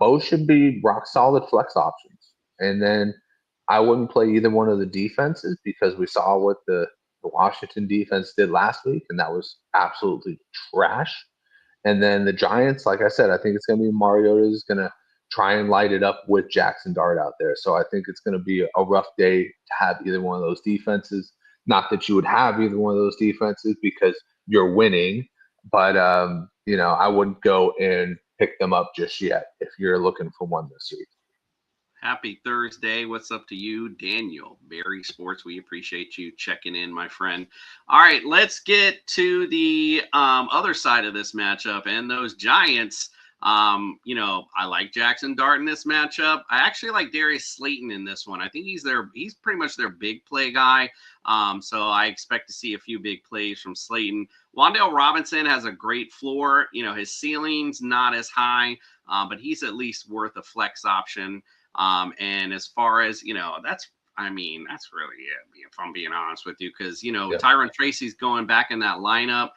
Both should be rock solid flex options. And then I wouldn't play either one of the defenses because we saw what the Washington defense did last week, and that was absolutely trash. And then the Giants, like I said, I think it's going to be Mariota is going to try and light it up with Jackson Dart out there. So I think it's going to be a rough day to have either one of those defenses. Not that you would have either one of those defenses because you're winning, but, I wouldn't go and pick them up just yet if you're looking for one this week. Happy Thursday. What's up to you, Daniel? Barry Sports, we appreciate you checking in, my friend. All right, let's get to the other side of this matchup and those Giants. I like Jackson Dart in this matchup. I actually like Darius Slayton in this one. I think he's pretty much their big play guy. So I expect to see a few big plays from Slayton. Wan'Dale Robinson has a great floor. His ceiling's not as high, but he's at least worth a flex option. And as far as, that's really it, if I'm being honest with you, because, Tyron Tracy's going back in that lineup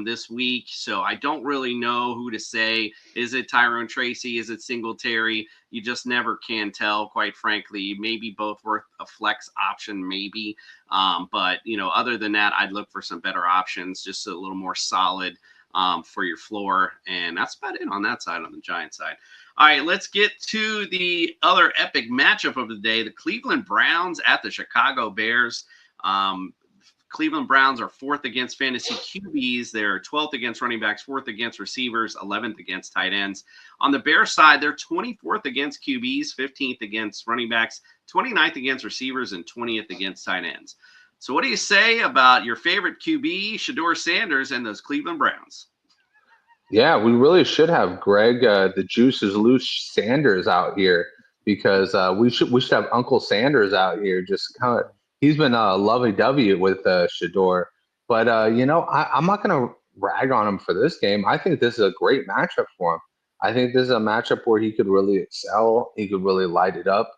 this week. So I don't really know who to say. Is it Tyrone Tracy? Is it Singletary? You just never can tell, quite frankly. Maybe both worth a flex option, maybe. But, other than that, I'd look for some better options, just a little more solid for your floor. And that's about it on that side, on the Giant side. All right, let's get to the other epic matchup of the day, the Cleveland Browns at the Chicago Bears. Cleveland Browns are 4th against fantasy QBs. They're 12th against running backs, 4th against receivers, 11th against tight ends. On the Bears side, they're 24th against QBs, 15th against running backs, 29th against receivers, and 20th against tight ends. So what do you say about your favorite QB, Shedeur Sanders, and those Cleveland Browns? Yeah, we really should have Greg, the juice is loose Sanders out here, because we should have Uncle Sanders out here. Just kind of, he's been lovey-dovey with Shedeur, but I'm not going to rag on him for this game. I think this is a great matchup for him. I think this is a matchup where he could really excel. He could really light it up.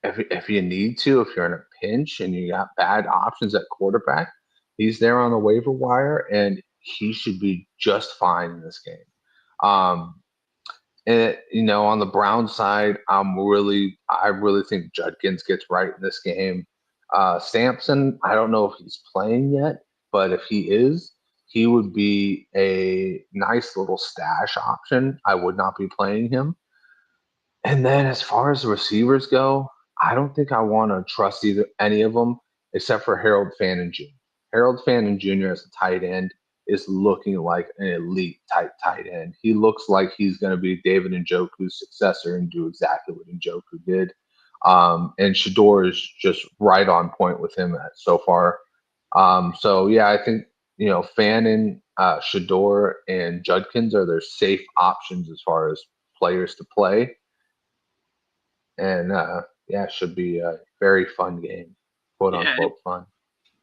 If you need to, if you're in a pinch and you got bad options at quarterback, he's there on the waiver wire, and he should be just fine in this game. On the Brown side, I really think Judkins gets right in this game. Sampson, I don't know if he's playing yet, but if he is, he would be a nice little stash option. I would not be playing him. And then as far as the receivers go, I don't think I want to trust any of them except for Harold Fannin Jr. Harold Fannin Jr. as a tight end is looking like an elite tight end. He looks like he's going to be David Njoku's successor and do exactly what Njoku did. And Shedeur is just right on point with him so far. I think, Fannin, Shedeur, and Judkins are their safe options as far as players to play. And, it should be a very fun game, quote unquote fun.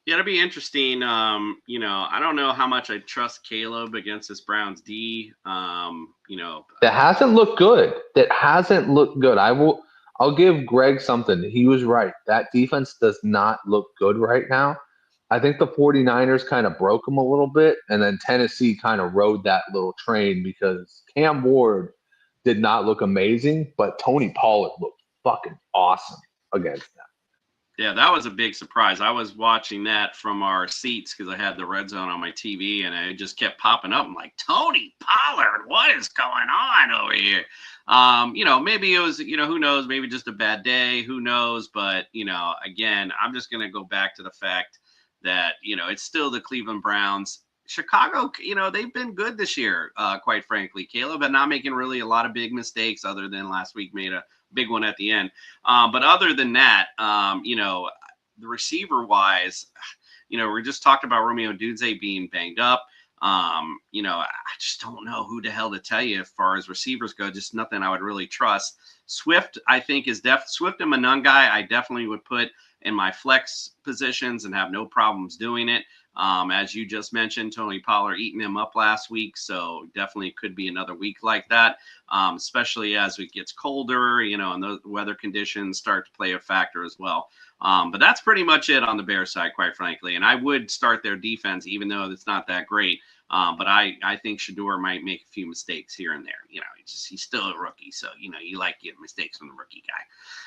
Yeah, it'll be interesting. I don't know how much I trust Caleb against this Browns D. That hasn't looked good. I'll give Greg something. He was right. That defense does not look good right now. I think the 49ers kind of broke them a little bit, and then Tennessee kind of rode that little train because Cam Ward did not look amazing, but Tony Pollard looked fucking awesome against them. Yeah, that was a big surprise. I was watching that from our seats because I had the red zone on my TV, and it just kept popping up. I'm like, Tony Pollard, what is going on over here? Maybe it was, who knows, maybe just a bad day, who knows? But, again, I'm just going to go back to the fact that, it's still the Cleveland Browns. Chicago, they've been good this year, quite frankly. Caleb had not making really a lot of big mistakes other than last week made a big one at the end. But other than that, the receiver wise, we just talked about Romeo Dudze being banged up. I just don't know who the hell to tell you as far as receivers go. Just nothing I would really trust. Swift, I think, is Swift and Monungai. I definitely would put in my flex positions and have no problems doing it. As you just mentioned, Tony Pollard eating him up last week, so definitely could be another week like that, especially as it gets colder, and the weather conditions start to play a factor as well. But that's pretty much it on the Bears side, quite frankly. And I would start their defense, even though it's not that great. But I think Shedeur might make a few mistakes here and there. He's still a rookie, so you like getting mistakes from the rookie guy.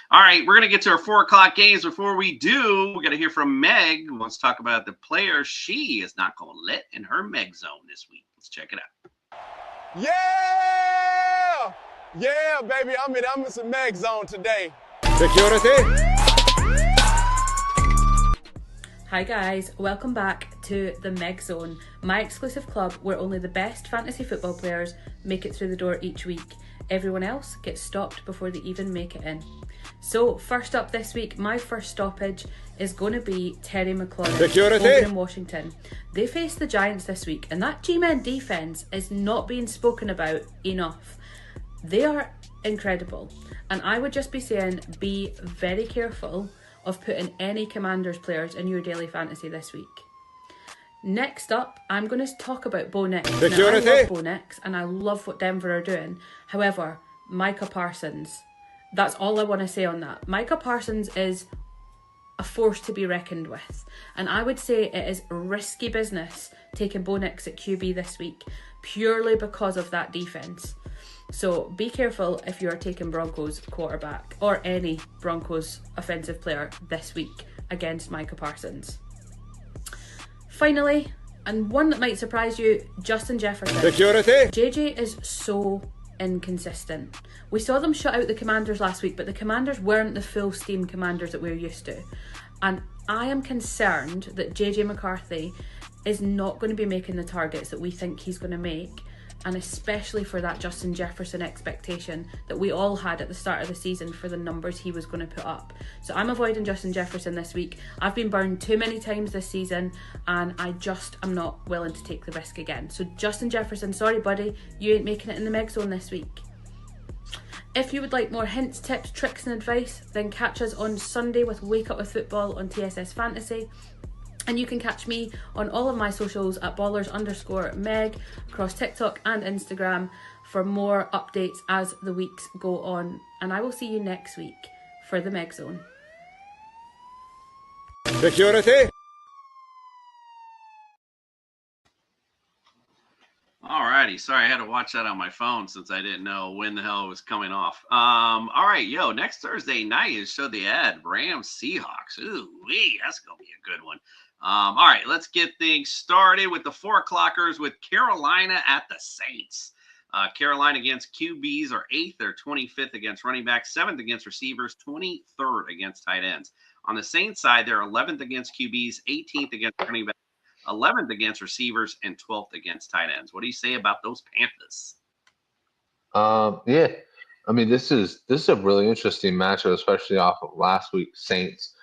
All right, we're gonna get to our 4 o'clock games. Before we do, we're gonna hear from Meg, who wants to talk about the player she is not gonna let in her Meg zone this week. Let's check it out. Yeah, baby, I'm in some Meg zone today. Security. Hi guys, welcome back to the Meg Zone, my exclusive club where only the best fantasy football players make it through the door each week. Everyone else gets stopped before they even make it in. So first up this week, my first stoppage is going to be Terry McLaurin Security. over in Washington. They face the Giants this week, and that G-Men defense is not being spoken about enough. They are incredible, and I would just be saying, be very careful of putting any Commanders players in your daily fantasy this week. Next up, I'm going to talk about Bo Nix. Now, I love Bo Nix, and I love what Denver are doing. However, Micah Parsons, that's all I want to say on that. Micah Parsons is a force to be reckoned with, and I would say it is risky business taking Bo Nix at QB this week, purely because of that defense. So be careful if you are taking Broncos quarterback or any Broncos offensive player this week against Micah Parsons. Finally, and one that might surprise you, Justin Jefferson. Security. JJ is so inconsistent. We saw them shut out the Commanders last week, but the Commanders weren't the full steam Commanders that we're used to. And I am concerned that JJ McCarthy is not going to be making the targets that we think he's going to make, and especially for that Justin Jefferson expectation that we all had at the start of the season for the numbers he was going to put up. So I'm avoiding Justin Jefferson this week. I've been burned too many times this season, and I just am not willing to take the risk again. So Justin Jefferson, sorry buddy, you ain't making it in the Meg Zone this week. If you would like more hints, tips, tricks and advice, then catch us on Sunday with Wake Up With Football on TSS Fantasy. And you can catch me on all of my socials at Ballers_Meg across TikTok and Instagram for more updates as the weeks go on. And I will see you next week for the Meg Zone. Security. Alrighty, sorry I had to watch that on my phone since I didn't know when the hell it was coming off. All right, next Thursday night is show the ad Rams Seahawks. Ooh wee, that's gonna be a good one. All right, let's get things started with the 4 o'clockers with Carolina at the Saints. Carolina against QBs are 8th or 25th against running backs, 7th against receivers, 23rd against tight ends. On the Saints side, they're 11th against QBs, 18th against running backs, 11th against receivers, and 12th against tight ends. What do you say about those Panthers? Yeah, I mean this is a really interesting matchup, especially off of last week's Saints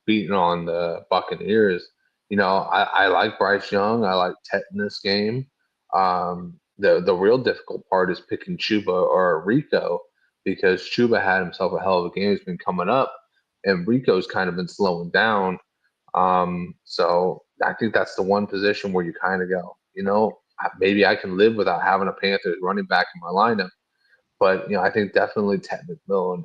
beating on the Buccaneers. I like Bryce Young. I like Tet in this game. The real difficult part is picking Chuba or Rico, because Chuba had himself a hell of a game. He's been coming up, and Rico's kind of been slowing down. So I think that's the one position where you kind of go, maybe I can live without having a Panthers running back in my lineup. But, I think definitely Ted McMillan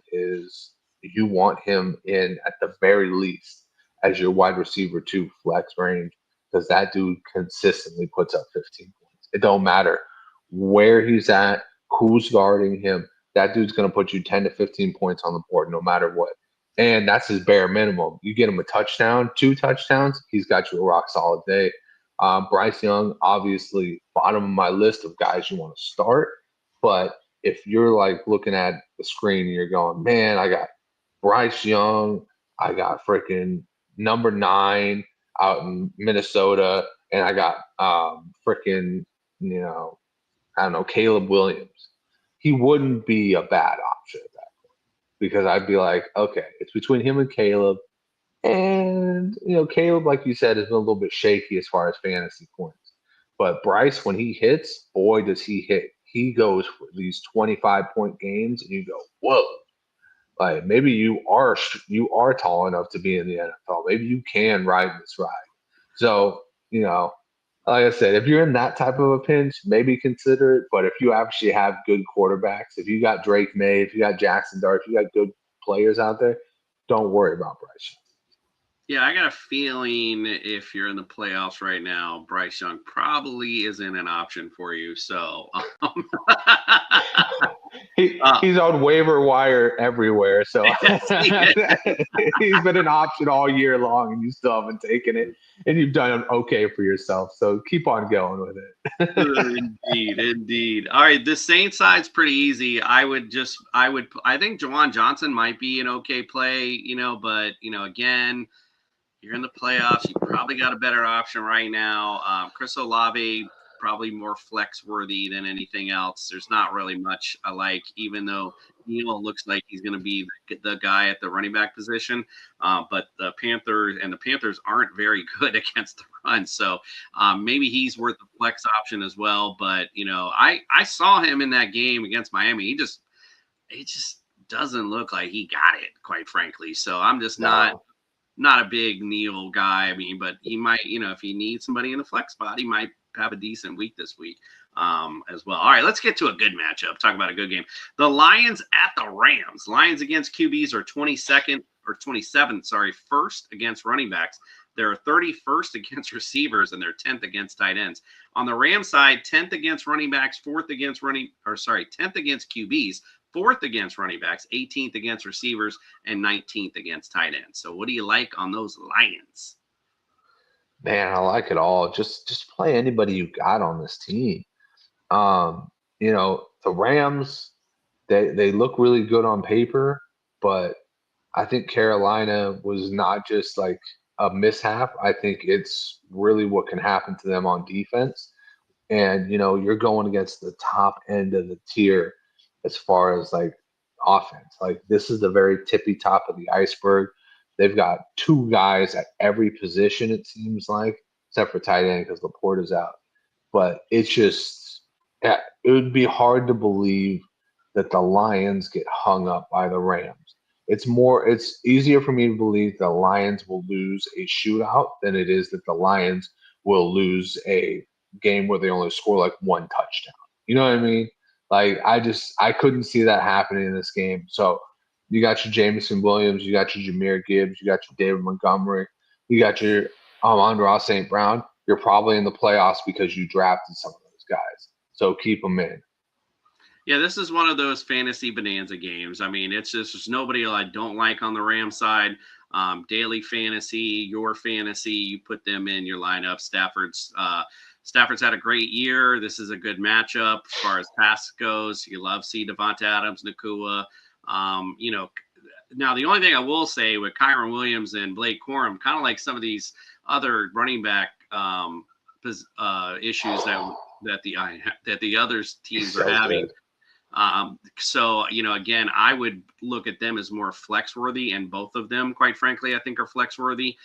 you want him in at the very least as your wide receiver 2 flex range, because that dude consistently puts up 15 points. It don't matter where he's at, who's guarding him. That dude's going to put you 10 to 15 points on the board no matter what. And that's his bare minimum. You get him a touchdown, 2 touchdowns, he's got you a rock solid day. Bryce Young, obviously, bottom of my list of guys you want to start. But if you're like looking at the screen and you're going, man, I got Bryce Young, I got freaking number 9 out in Minnesota, and I got Caleb Williams. He wouldn't be a bad option at that point, because I'd be like, okay, it's between him and Caleb. And, Caleb, like you said, has been a little bit shaky as far as fantasy points. But Bryce, when he hits, boy, does he hit. He goes for these 25-point games, and you go, whoa. Like, maybe you are tall enough to be in the NFL. Maybe you can ride this ride. So, like I said, if you're in that type of a pinch, maybe consider it. But if you actually have good quarterbacks, if you got Drake May, if you got Jackson Dart, if you got good players out there, don't worry about Bryce. Yeah, I got a feeling if you're in the playoffs right now, Bryce Young probably isn't an option for you. So he's on waiver wire everywhere. So he's been an option all year long, and you still haven't taken it, and you've done okay for yourself. So keep on going with it. Indeed. All right, the Saints side's pretty easy. I think Juwan Johnson might be an okay play, but again, you're in the playoffs. You probably got a better option right now. Chris Olave probably more flex worthy than anything else. There's not really much I like, even though Neal looks like he's going to be the guy at the running back position. But the Panthers aren't very good against the run. So maybe he's worth the flex option as well. But, I saw him in that game against Miami. He just doesn't look like he got it, quite frankly. So I'm just not a big Neal guy. I mean, but he might, if he needs somebody in the flex spot, he might have a decent week this week as well. All right, let's get to a good matchup. Talk about a good game. The Lions at the Rams. Lions against QBs are 27th, first against running backs. They're 31st against receivers, and they're 10th against tight ends. On the Rams side, 10th against running backs, 10th against QBs, 4th against running backs, 18th against receivers, and 19th against tight ends. So what do you like on those Lions? Man, I like it all. Just play anybody you got on this team. The Rams, they look really good on paper, but I think Carolina was not just like a mishap. I think it's really what can happen to them on defense. And, you're going against the top end of the tier as far as like offense. Like this is the very tippy top of the iceberg. They've got 2 guys at every position, it seems like, except for tight end because Laporte is out. But it's just, it would be hard to believe that the Lions get hung up by the Rams. It's easier for me to believe the Lions will lose a shootout than it is that the Lions will lose a game where they only score like 1 touchdown. You know what I mean? Like, I couldn't see that happening in this game. So you got your Jameson Williams, you got your Jahmyr Gibbs, you got your David Montgomery, you got your Amon-Ra St. Brown. You're probably in the playoffs because you drafted some of those guys. So keep them in. Yeah, this is one of those fantasy bonanza games. I mean, there's nobody I don't like on the Rams side. Daily fantasy, your fantasy, you put them in your lineup. Stafford's had a great year. This is a good matchup as far as pass goes. You love see Devonta Adams, Nakua. Now the only thing I will say with Kyron Williams and Blake Corum, kind of like some of these other running back issues that the other teams are having. Good. Again, I would look at them as more flex worthy, and both of them, quite frankly, I think are flex worthy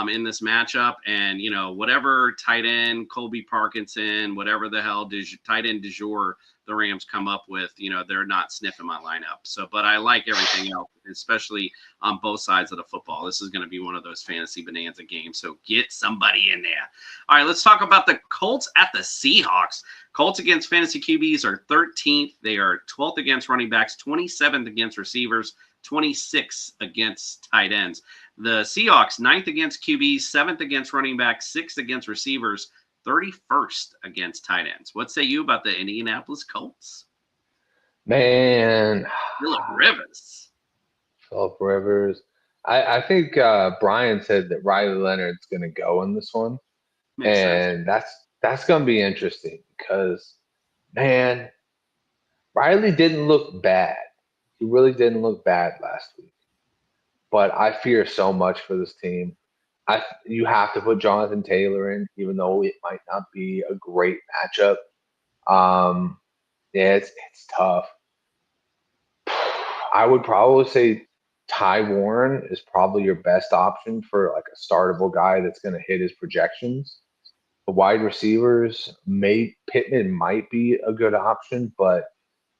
in this matchup. And, whatever tight end, Colby Parkinson, whatever the hell tight end du jour the Rams come up with, they're not sniffing my lineup. So, but I like everything else, especially on both sides of the football. This is going to be one of those fantasy bonanza games. So get somebody in there. All right, let's talk about the Colts at the Seahawks. Colts against fantasy QBs are 13th. They are 12th against running backs, 27th against receivers, 26th against tight ends. The Seahawks, 9th against QBs, 7th against running backs, 6th against receivers, 31st against tight ends. What say you about the Indianapolis Colts? Man. Phillip Rivers. I think Brian said that Riley Leonard's going to go in this one. Makes sense. That's going to be interesting because, man, Riley didn't look bad. He really didn't look bad last week. But I fear so much for this team. You have to put Jonathan Taylor in, even though it might not be a great matchup. It's tough. I would probably say Ty Warren is probably your best option for like a startable guy that's going to hit his projections. The wide receivers, Pittman might be a good option, but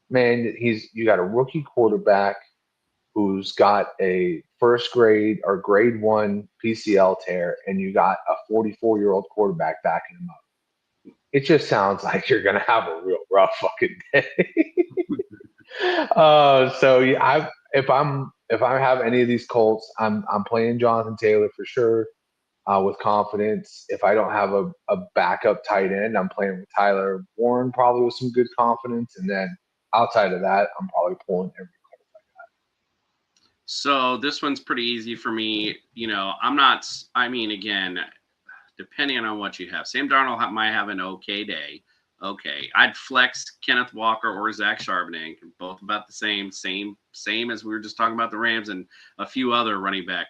man, you got a rookie quarterback who's got a first grade or grade 1 PCL tear, and you got a 44-year-old quarterback backing him up. It just sounds like you're going to have a real rough fucking day. If I have any of these Colts, I'm playing Jonathan Taylor for sure with confidence. If I don't have a backup tight end, I'm playing with Tyler Warren probably with some good confidence, and then outside of that, I'm probably pulling every. So this one's pretty easy for me. Again, depending on what you have. Sam Darnold might have an okay day. Okay. I'd flex Kenneth Walker or Zach Charbonnet. Both about the same as we were just talking about the Rams and a few other running back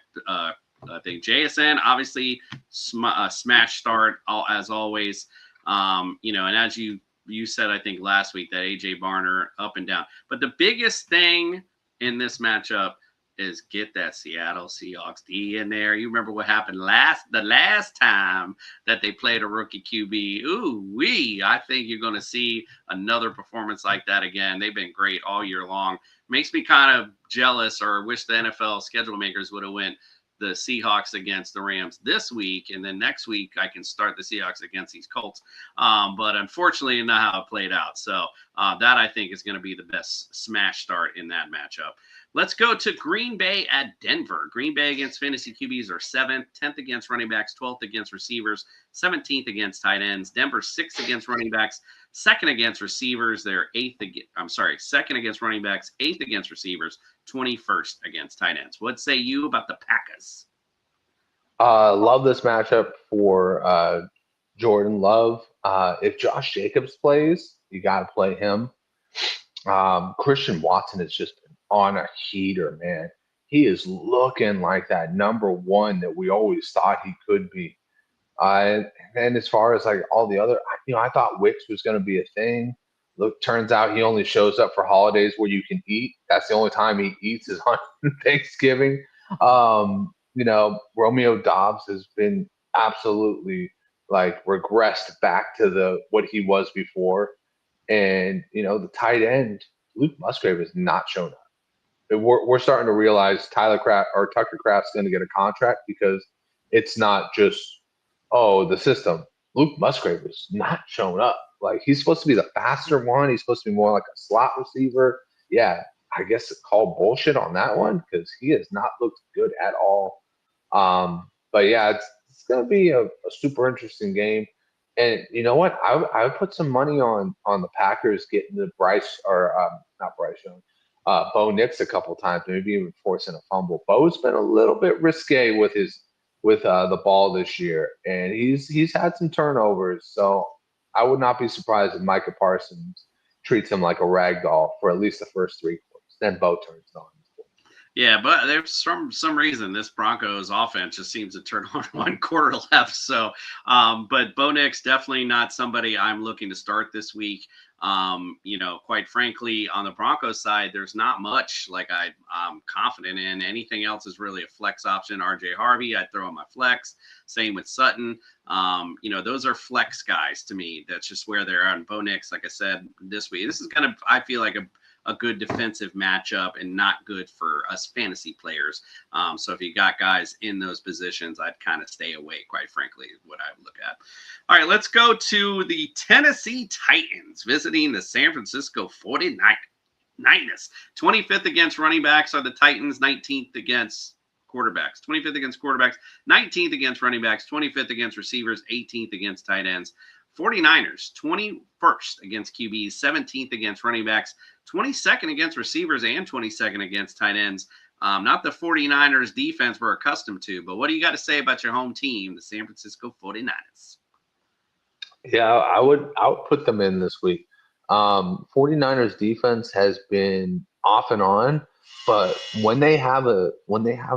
thing. JSN, obviously, smash start as always. And as you said, I think last week, that AJ Barner up and down. But the biggest thing in this matchup is get that Seattle Seahawks D in there. You remember what happened the last time that they played a rookie QB. Ooh-wee. I think you're going to see another performance like that again. They've been great all year long. Makes me kind of jealous, or wish the NFL schedule makers would have went the Seahawks against the Rams this week, and then next week I can start the Seahawks against these Colts. But unfortunately, not how it played out. So that I think is going to be the best smash start in that matchup. Let's go to Green Bay at Denver. Green Bay against fantasy QBs are 7th, 10th against running backs, 12th against receivers, 17th against tight ends. Denver 6th against running backs, 2nd against receivers. They're 2nd against running backs, 8th against receivers, 21st against tight ends. What say you about the Packers? Love this matchup for Jordan Love. If Josh Jacobs plays, you got to play him. Christian Watson has just been on a heater, man. He is looking like that number one that we always thought he could be. And as far as like all the other, I thought Wicks was going to be a thing. Look, turns out he only shows up for holidays where you can eat. That's the only time he eats is on Thanksgiving. Romeo Dobbs has been absolutely like regressed back to what he was before. And, the tight end, Luke Musgrave, has not shown up. We're starting to realize Tucker Kraft's going to get a contract because it's not just, the system. Luke Musgrave is not showing up. Like, he's supposed to be the faster one. He's supposed to be more like a slot receiver. Yeah, I guess call bullshit on that one because he has not looked good at all. But yeah, it's going to be a super interesting game. And you know what? I would put some money on the Packers getting the Bo Nix a couple times, maybe even forcing a fumble. Bo's been a little bit risque with the ball this year, and he's had some turnovers. So I would not be surprised if Micah Parsons treats him like a rag doll for at least the first 3 quarters. Then Bo turns on. Yeah, but there's some reason this Broncos offense just seems to turn on one quarter left. So, but Bo Nix definitely not somebody I'm looking to start this week. Quite frankly, on the Broncos side, there's not much like I'm confident in. Anything else is really a flex option. RJ Harvey, I'd throw in my flex. Same with Sutton. Those are flex guys to me. That's just where they're at. And Bo Nix, like I said, this week, this is kind of, I feel like a good defensive matchup and not good for us fantasy players. So if you got guys in those positions, I'd kind of stay away, quite frankly, is what I would look at. All right, let's go to the Tennessee Titans visiting the San Francisco 49ers. 25th against running backs are the Titans, 19th against quarterbacks. 25th against quarterbacks, 19th against running backs, 25th against receivers, 18th against tight ends. 49ers, 21st against QBs, 17th against running backs, 22nd against receivers, and 22nd against tight ends. Not the 49ers defense we're accustomed to, but what do you got to say about your home team, the San Francisco 49ers? Yeah, I would put them in this week. 49ers defense has been off and on, but when they have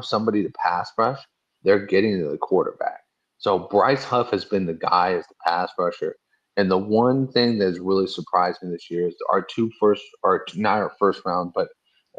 somebody to pass rush, they're getting to the quarterback. So Bryce Huff has been the guy as the pass rusher. And the one thing that's really surprised me this year is not our first round, but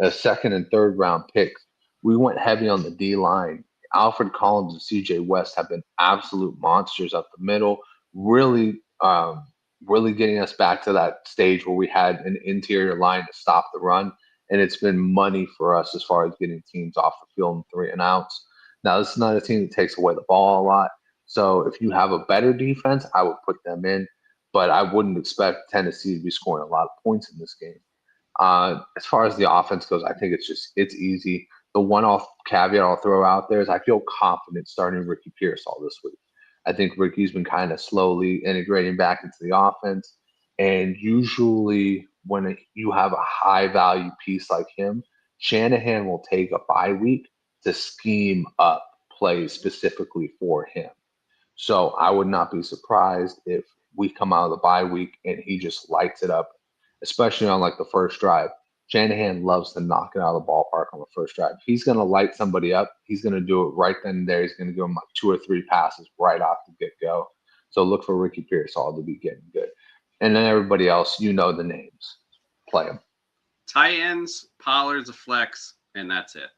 a second and third round picks. We went heavy on the D line. Alfred Collins and CJ West have been absolute monsters up the middle, really getting us back to that stage where we had an interior line to stop the run. And it's been money for us as far as getting teams off the field in 3 and outs. Now, this is not a team that takes away the ball a lot. So if you have a better defense, I would put them in. But I wouldn't expect Tennessee to be scoring a lot of points in this game. As far as the offense goes, I think it's easy. The one-off caveat I'll throw out there is I feel confident starting Ricky Pearsall this week. I think Ricky's been kind of slowly integrating back into the offense. And usually when you have a high-value piece like him, Shanahan will take a bye week to scheme up plays specifically for him. So I would not be surprised if we come out of the bye week and he just lights it up, especially on like the first drive. Shanahan loves to knock it out of the ballpark on the first drive. If he's going to light somebody up, he's going to do it right then and there. He's going to give them like 2 or 3 passes right off the get-go. So look for Ricky Pearsall to be getting good. And then everybody else, you know the names. Play them. Tight ends, Pollard's a flex, and that's it.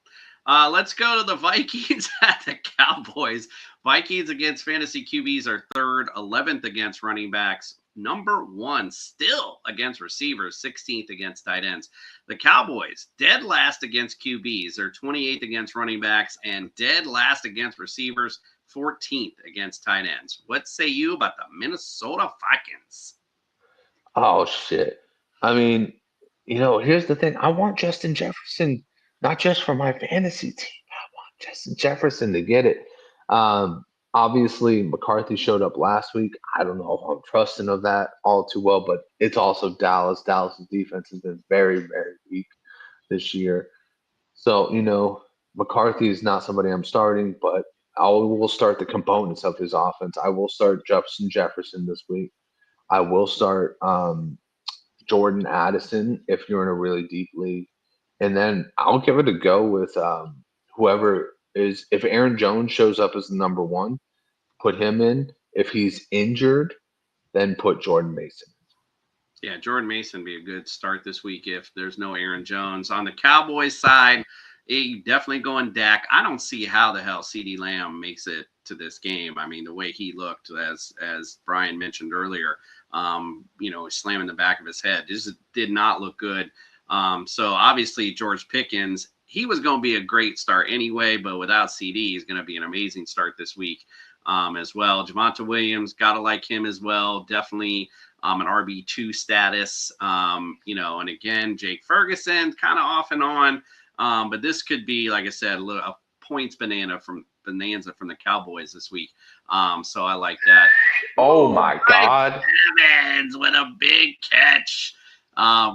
Let's go to the Vikings at the Cowboys. Vikings against fantasy QBs are third, 11th against running backs, number 1 still against receivers, 16th against tight ends. The Cowboys, dead last against QBs. They're 28th against running backs and dead last against receivers, 14th against tight ends. What say you about the Minnesota Vikings? Oh, shit. I mean, here's the thing. I want Justin Jefferson, not just for my fantasy team. I want Justin Jefferson to get it. Obviously, McCarthy showed up last week. I don't know if I'm trusting of that all too well, but it's also Dallas. Dallas's defense has been very, very weak this year. So, McCarthy is not somebody I'm starting, but I will start the components of his offense. I will start Justin Jefferson this week. I will start Jordan Addison if you're in a really deep league. And then I'll give it a go with whoever is. If Aaron Jones shows up as the number 1, put him in. If he's injured, then put Jordan Mason. Yeah, Jordan Mason would be a good start this week if there's no Aaron Jones. On the Cowboys side, definitely going Dak. I don't see how the hell CeeDee Lamb makes it to this game. I mean, the way he looked, as Brian mentioned earlier, slamming the back of his head, this did not look good. So obviously George Pickens, he was going to be a great start anyway, but without CD, he's going to be an amazing start this week as well. Javonte Williams, got to like him as well. Definitely an RB2 status, and again, Jake Ferguson kind of off and on. But this could be, like I said, a points bonanza from the Cowboys this week. So I like that. Oh my God. Evans with a big catch.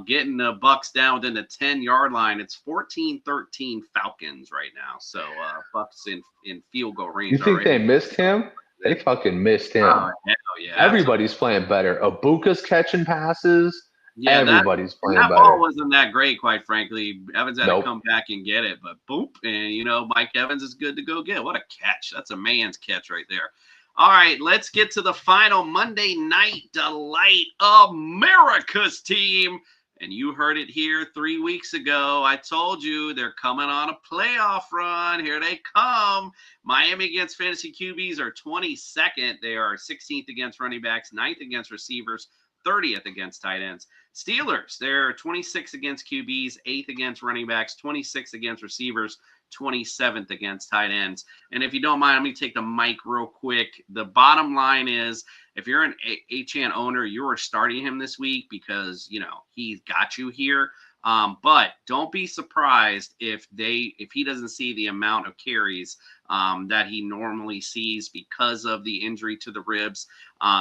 Getting the Bucks down within the 10-yard line. It's 14-13 Falcons right now. So Bucks in field goal range. You think already. they missed him? They fucking missed him. Oh, hell yeah. Everybody's playing better. Abuka's catching passes. Yeah, everybody's playing that better. ball wasn't that great, quite frankly. Evans had to come back and get it, but boop, and Mike Evans is good to go get. What a catch. That's a man's catch right there. All right, let's get to the final Monday Night Delight, America's team. And you heard it here 3 weeks ago. I told you they're coming on a playoff run. Here they come. Miami against fantasy QBs are 22nd. They are 16th against running backs, 9th against receivers, 30th against tight ends. Steelers, they're 26th against QBs, 8th against running backs, 26th against receivers, 27th against tight ends. And if you don't mind, let me take the mic real quick. The bottom line is, if you're an HN owner, you are starting him this week because, he's got you here. But don't be surprised if he doesn't see the amount of carries that he normally sees because of the injury to the ribs.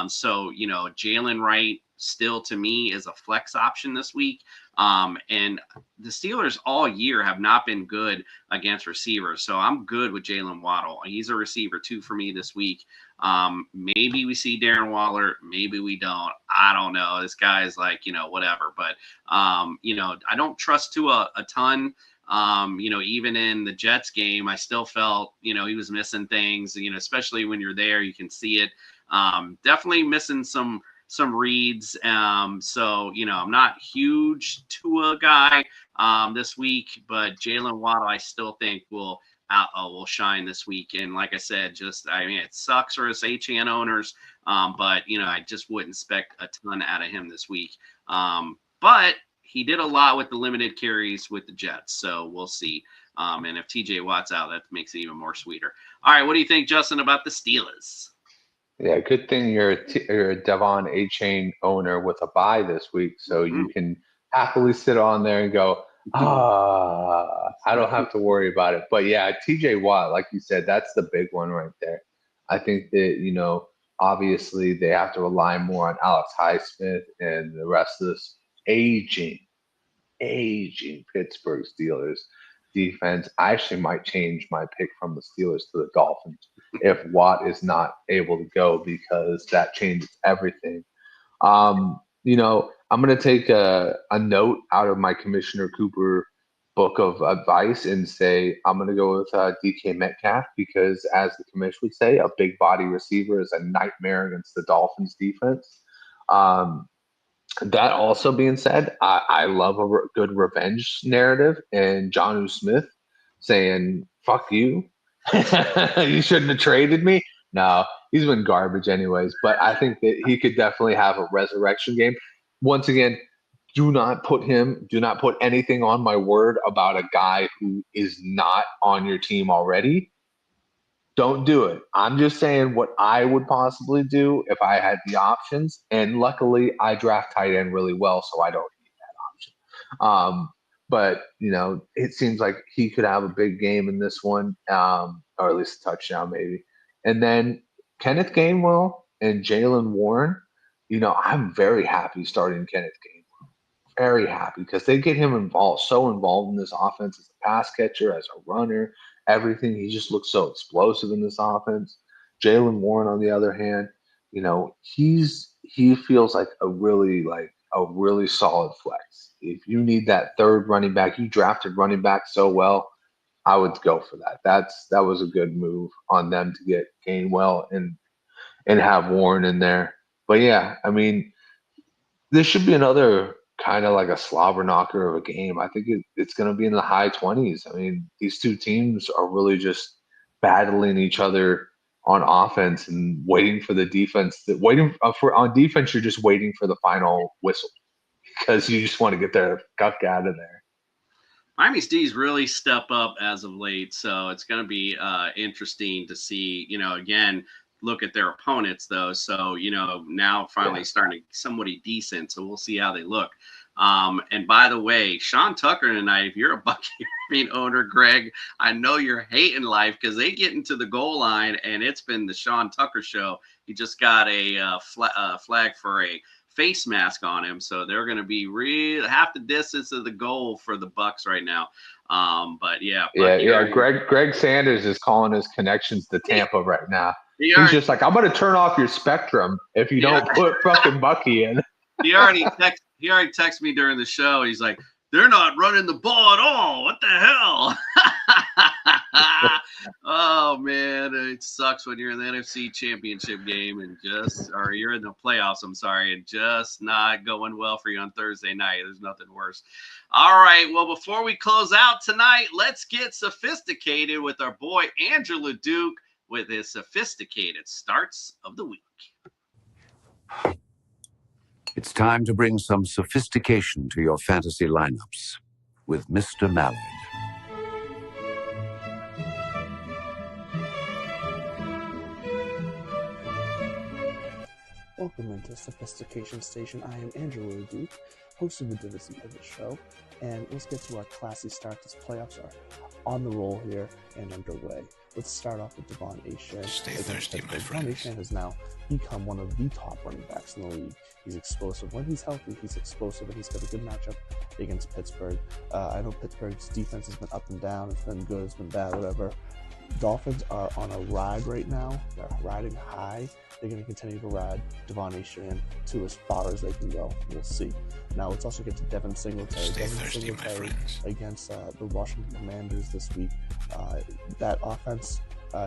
So, Jalen Wright still to me is a flex option this week. And the Steelers all year have not been good against receivers. So I'm good with Jalen Waddle. He's a receiver too for me this week. Maybe we see Darren Waller. Maybe we don't. I don't know. This guy is like, whatever. But, I don't trust Tua a ton. Even in the Jets game, I still felt, he was missing things, especially when you're there, you can see it. Definitely missing some reads. So, I'm not huge Tua guy this week, but Jalen Waddle, I still think will shine this week. And like I said, it sucks for us HN owners, but, I just wouldn't expect a ton out of him this week. But he did a lot with the limited carries with the Jets, so we'll see. And if TJ Watt's out, that makes it even more sweeter. All right, what do you think, Justin, about the Steelers? Yeah, good thing you're a Devon A-Chain owner with a bye this week, so you can happily sit on there and go, I don't have to worry about it. But yeah, TJ Watt, like you said, that's the big one right there. I think that, obviously they have to rely more on Alex Highsmith and the rest of this aging Pittsburgh Steelers defense. I actually might change my pick from the Steelers to the Dolphins if Watt is not able to go, because that changes everything. I'm going to take a note out of my Commissioner Cooper book of advice and say I'm going to go with DK Metcalf because, as the commission would say, a big body receiver is a nightmare against the Dolphins defense. That also being said, I love a good revenge narrative, and Jonnu Smith saying "fuck you," you shouldn't have traded me. No, he's been garbage anyways. But I think that he could definitely have a resurrection game. Once again, do not put anything on my word about a guy who is not on your team already. Don't do it. I'm just saying what I would possibly do if I had the options. And luckily, I draft tight end really well, so I don't need that option. But, it seems like he could have a big game in this one, or at least a touchdown maybe. And then Kenneth Gainwell and Jaylen Warren, I'm very happy starting Kenneth Gainwell. Very happy because they get him so involved in this offense as a pass catcher, as a runner, everything. He just looks so explosive in this offense. Jaylen Warren, on the other hand, he feels like a really solid flex. If you need that third running back, you drafted running back so well, I would go for that. That was a good move on them to get Gainwell and have Warren in there. But yeah, I mean, this should be another kind of like a slobber knocker of a game. I think it's going to be in the high 20s. I mean, these two teams are really just battling each other on offense and waiting for the defense. On defense, you're just waiting for the final whistle because you just want to get their guck out of there. Miami's D's really step up as of late, so it's going to be interesting to see, again, look at their opponents though. So, now finally starting somewhat decent. So we'll see how they look. And by the way, Sean Tucker tonight, if you're a Buccaneers owner, Greg, I know you're hating life because they get into the goal line and it's been the Sean Tucker show. He just got a flag for a face mask on him. So they're going to be half the distance of the goal for the Bucs right now. But yeah. Greg Sanders is calling his connections to Tampa right now. He's just like, I'm going to turn off your spectrum if you don't put fucking Bucky in. He already texted me during the show. He's like, they're not running the ball at all. What the hell? Oh, man. It sucks when you're in the NFC Championship game or you're in the playoffs, and just not going well for you on Thursday night. There's nothing worse. All right. Well, before we close out tonight, let's get sophisticated with our boy Andrew LeDuc with his sophisticated starts of the week. It's time to bring some sophistication to your fantasy lineups with Mr. Mallard. Welcome into Sophistication Station. I am Andrew LeDuc, host of the Divis and Pivot Show, and let's get to our classy start. These playoffs are on the roll here and underway. Let's start off with Devon Achane. Stay thirsty, my friend. Devon Achane has now become one of the top running backs in the league. He's explosive. When he's healthy, he's explosive, and he's got a good matchup against Pittsburgh. I know Pittsburgh's defense has been up and down. It's been good, it's been bad, whatever. Dolphins are on a ride right now. They're riding high. They're going to continue to ride Devon Achane to as far as they can go. We'll see. Now let's also get to Devin Singletary. Stay thirsty, my friends. Against the Washington Commanders this week. That offense,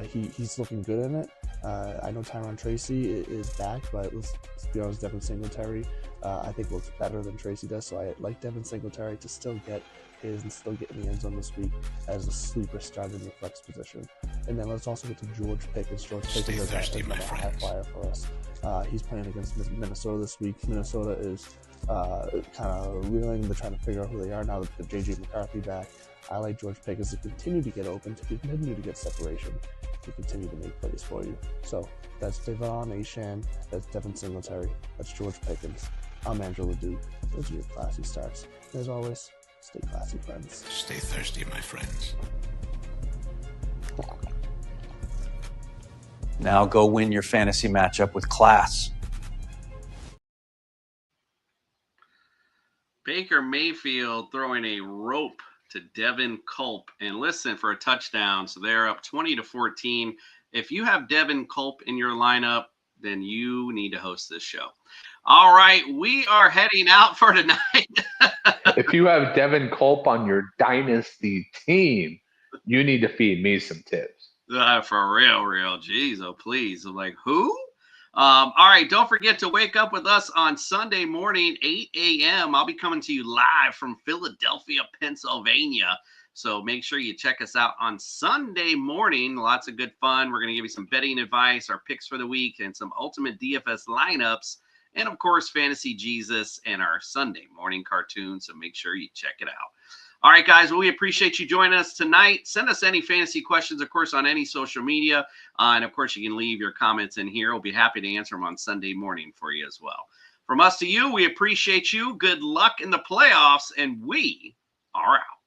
he's looking good in it. I know Tyron Tracy is back, but let's be honest, Devin Singletary, I think looks better than Tracy does. So I like Devin Singletary to still get his and still get in the end zone this week as a sleeper start in the flex position. And then let's also get to George Pickens. George Pickens is a high flyer for us. He's playing against Minnesota this week. Minnesota is kind of reeling. They're trying to figure out who they are now that J.J. McCarthy back. I like George Pickens to continue to get open, to continue to get separation, to continue to make plays for you. So that's Devon Achane, that's Devin Singletary, that's George Pickens. I'm Andrew LeDuc. Those are your classy starts. And as always, stay classy, friends. Stay thirsty, my friends. Now go win your fantasy matchup with class. Baker Mayfield throwing a rope to Devin Culp. And listen, for a touchdown. So they're up 20-14. If you have Devin Culp in your lineup, then you need to host this show. All right, we are heading out for tonight. If you have Devin Culp on your dynasty team, you need to feed me some tips. For real. Jeez, oh please. I'm like, who? All right, don't forget to wake up with us on Sunday morning, 8 a.m. I'll be coming to you live from Philadelphia, Pennsylvania. So make sure you check us out on Sunday morning. Lots of good fun. We're going to give you some betting advice, our picks for the week, and some ultimate DFS lineups. And, of course, Fantasy Jesus and our Sunday morning cartoon. So make sure you check it out. All right, guys, well, we appreciate you joining us tonight. Send us any fantasy questions, of course, on any social media. And, of course, you can leave your comments in here. We'll be happy to answer them on Sunday morning for you as well. From us to you, we appreciate you. Good luck in the playoffs, and we are out.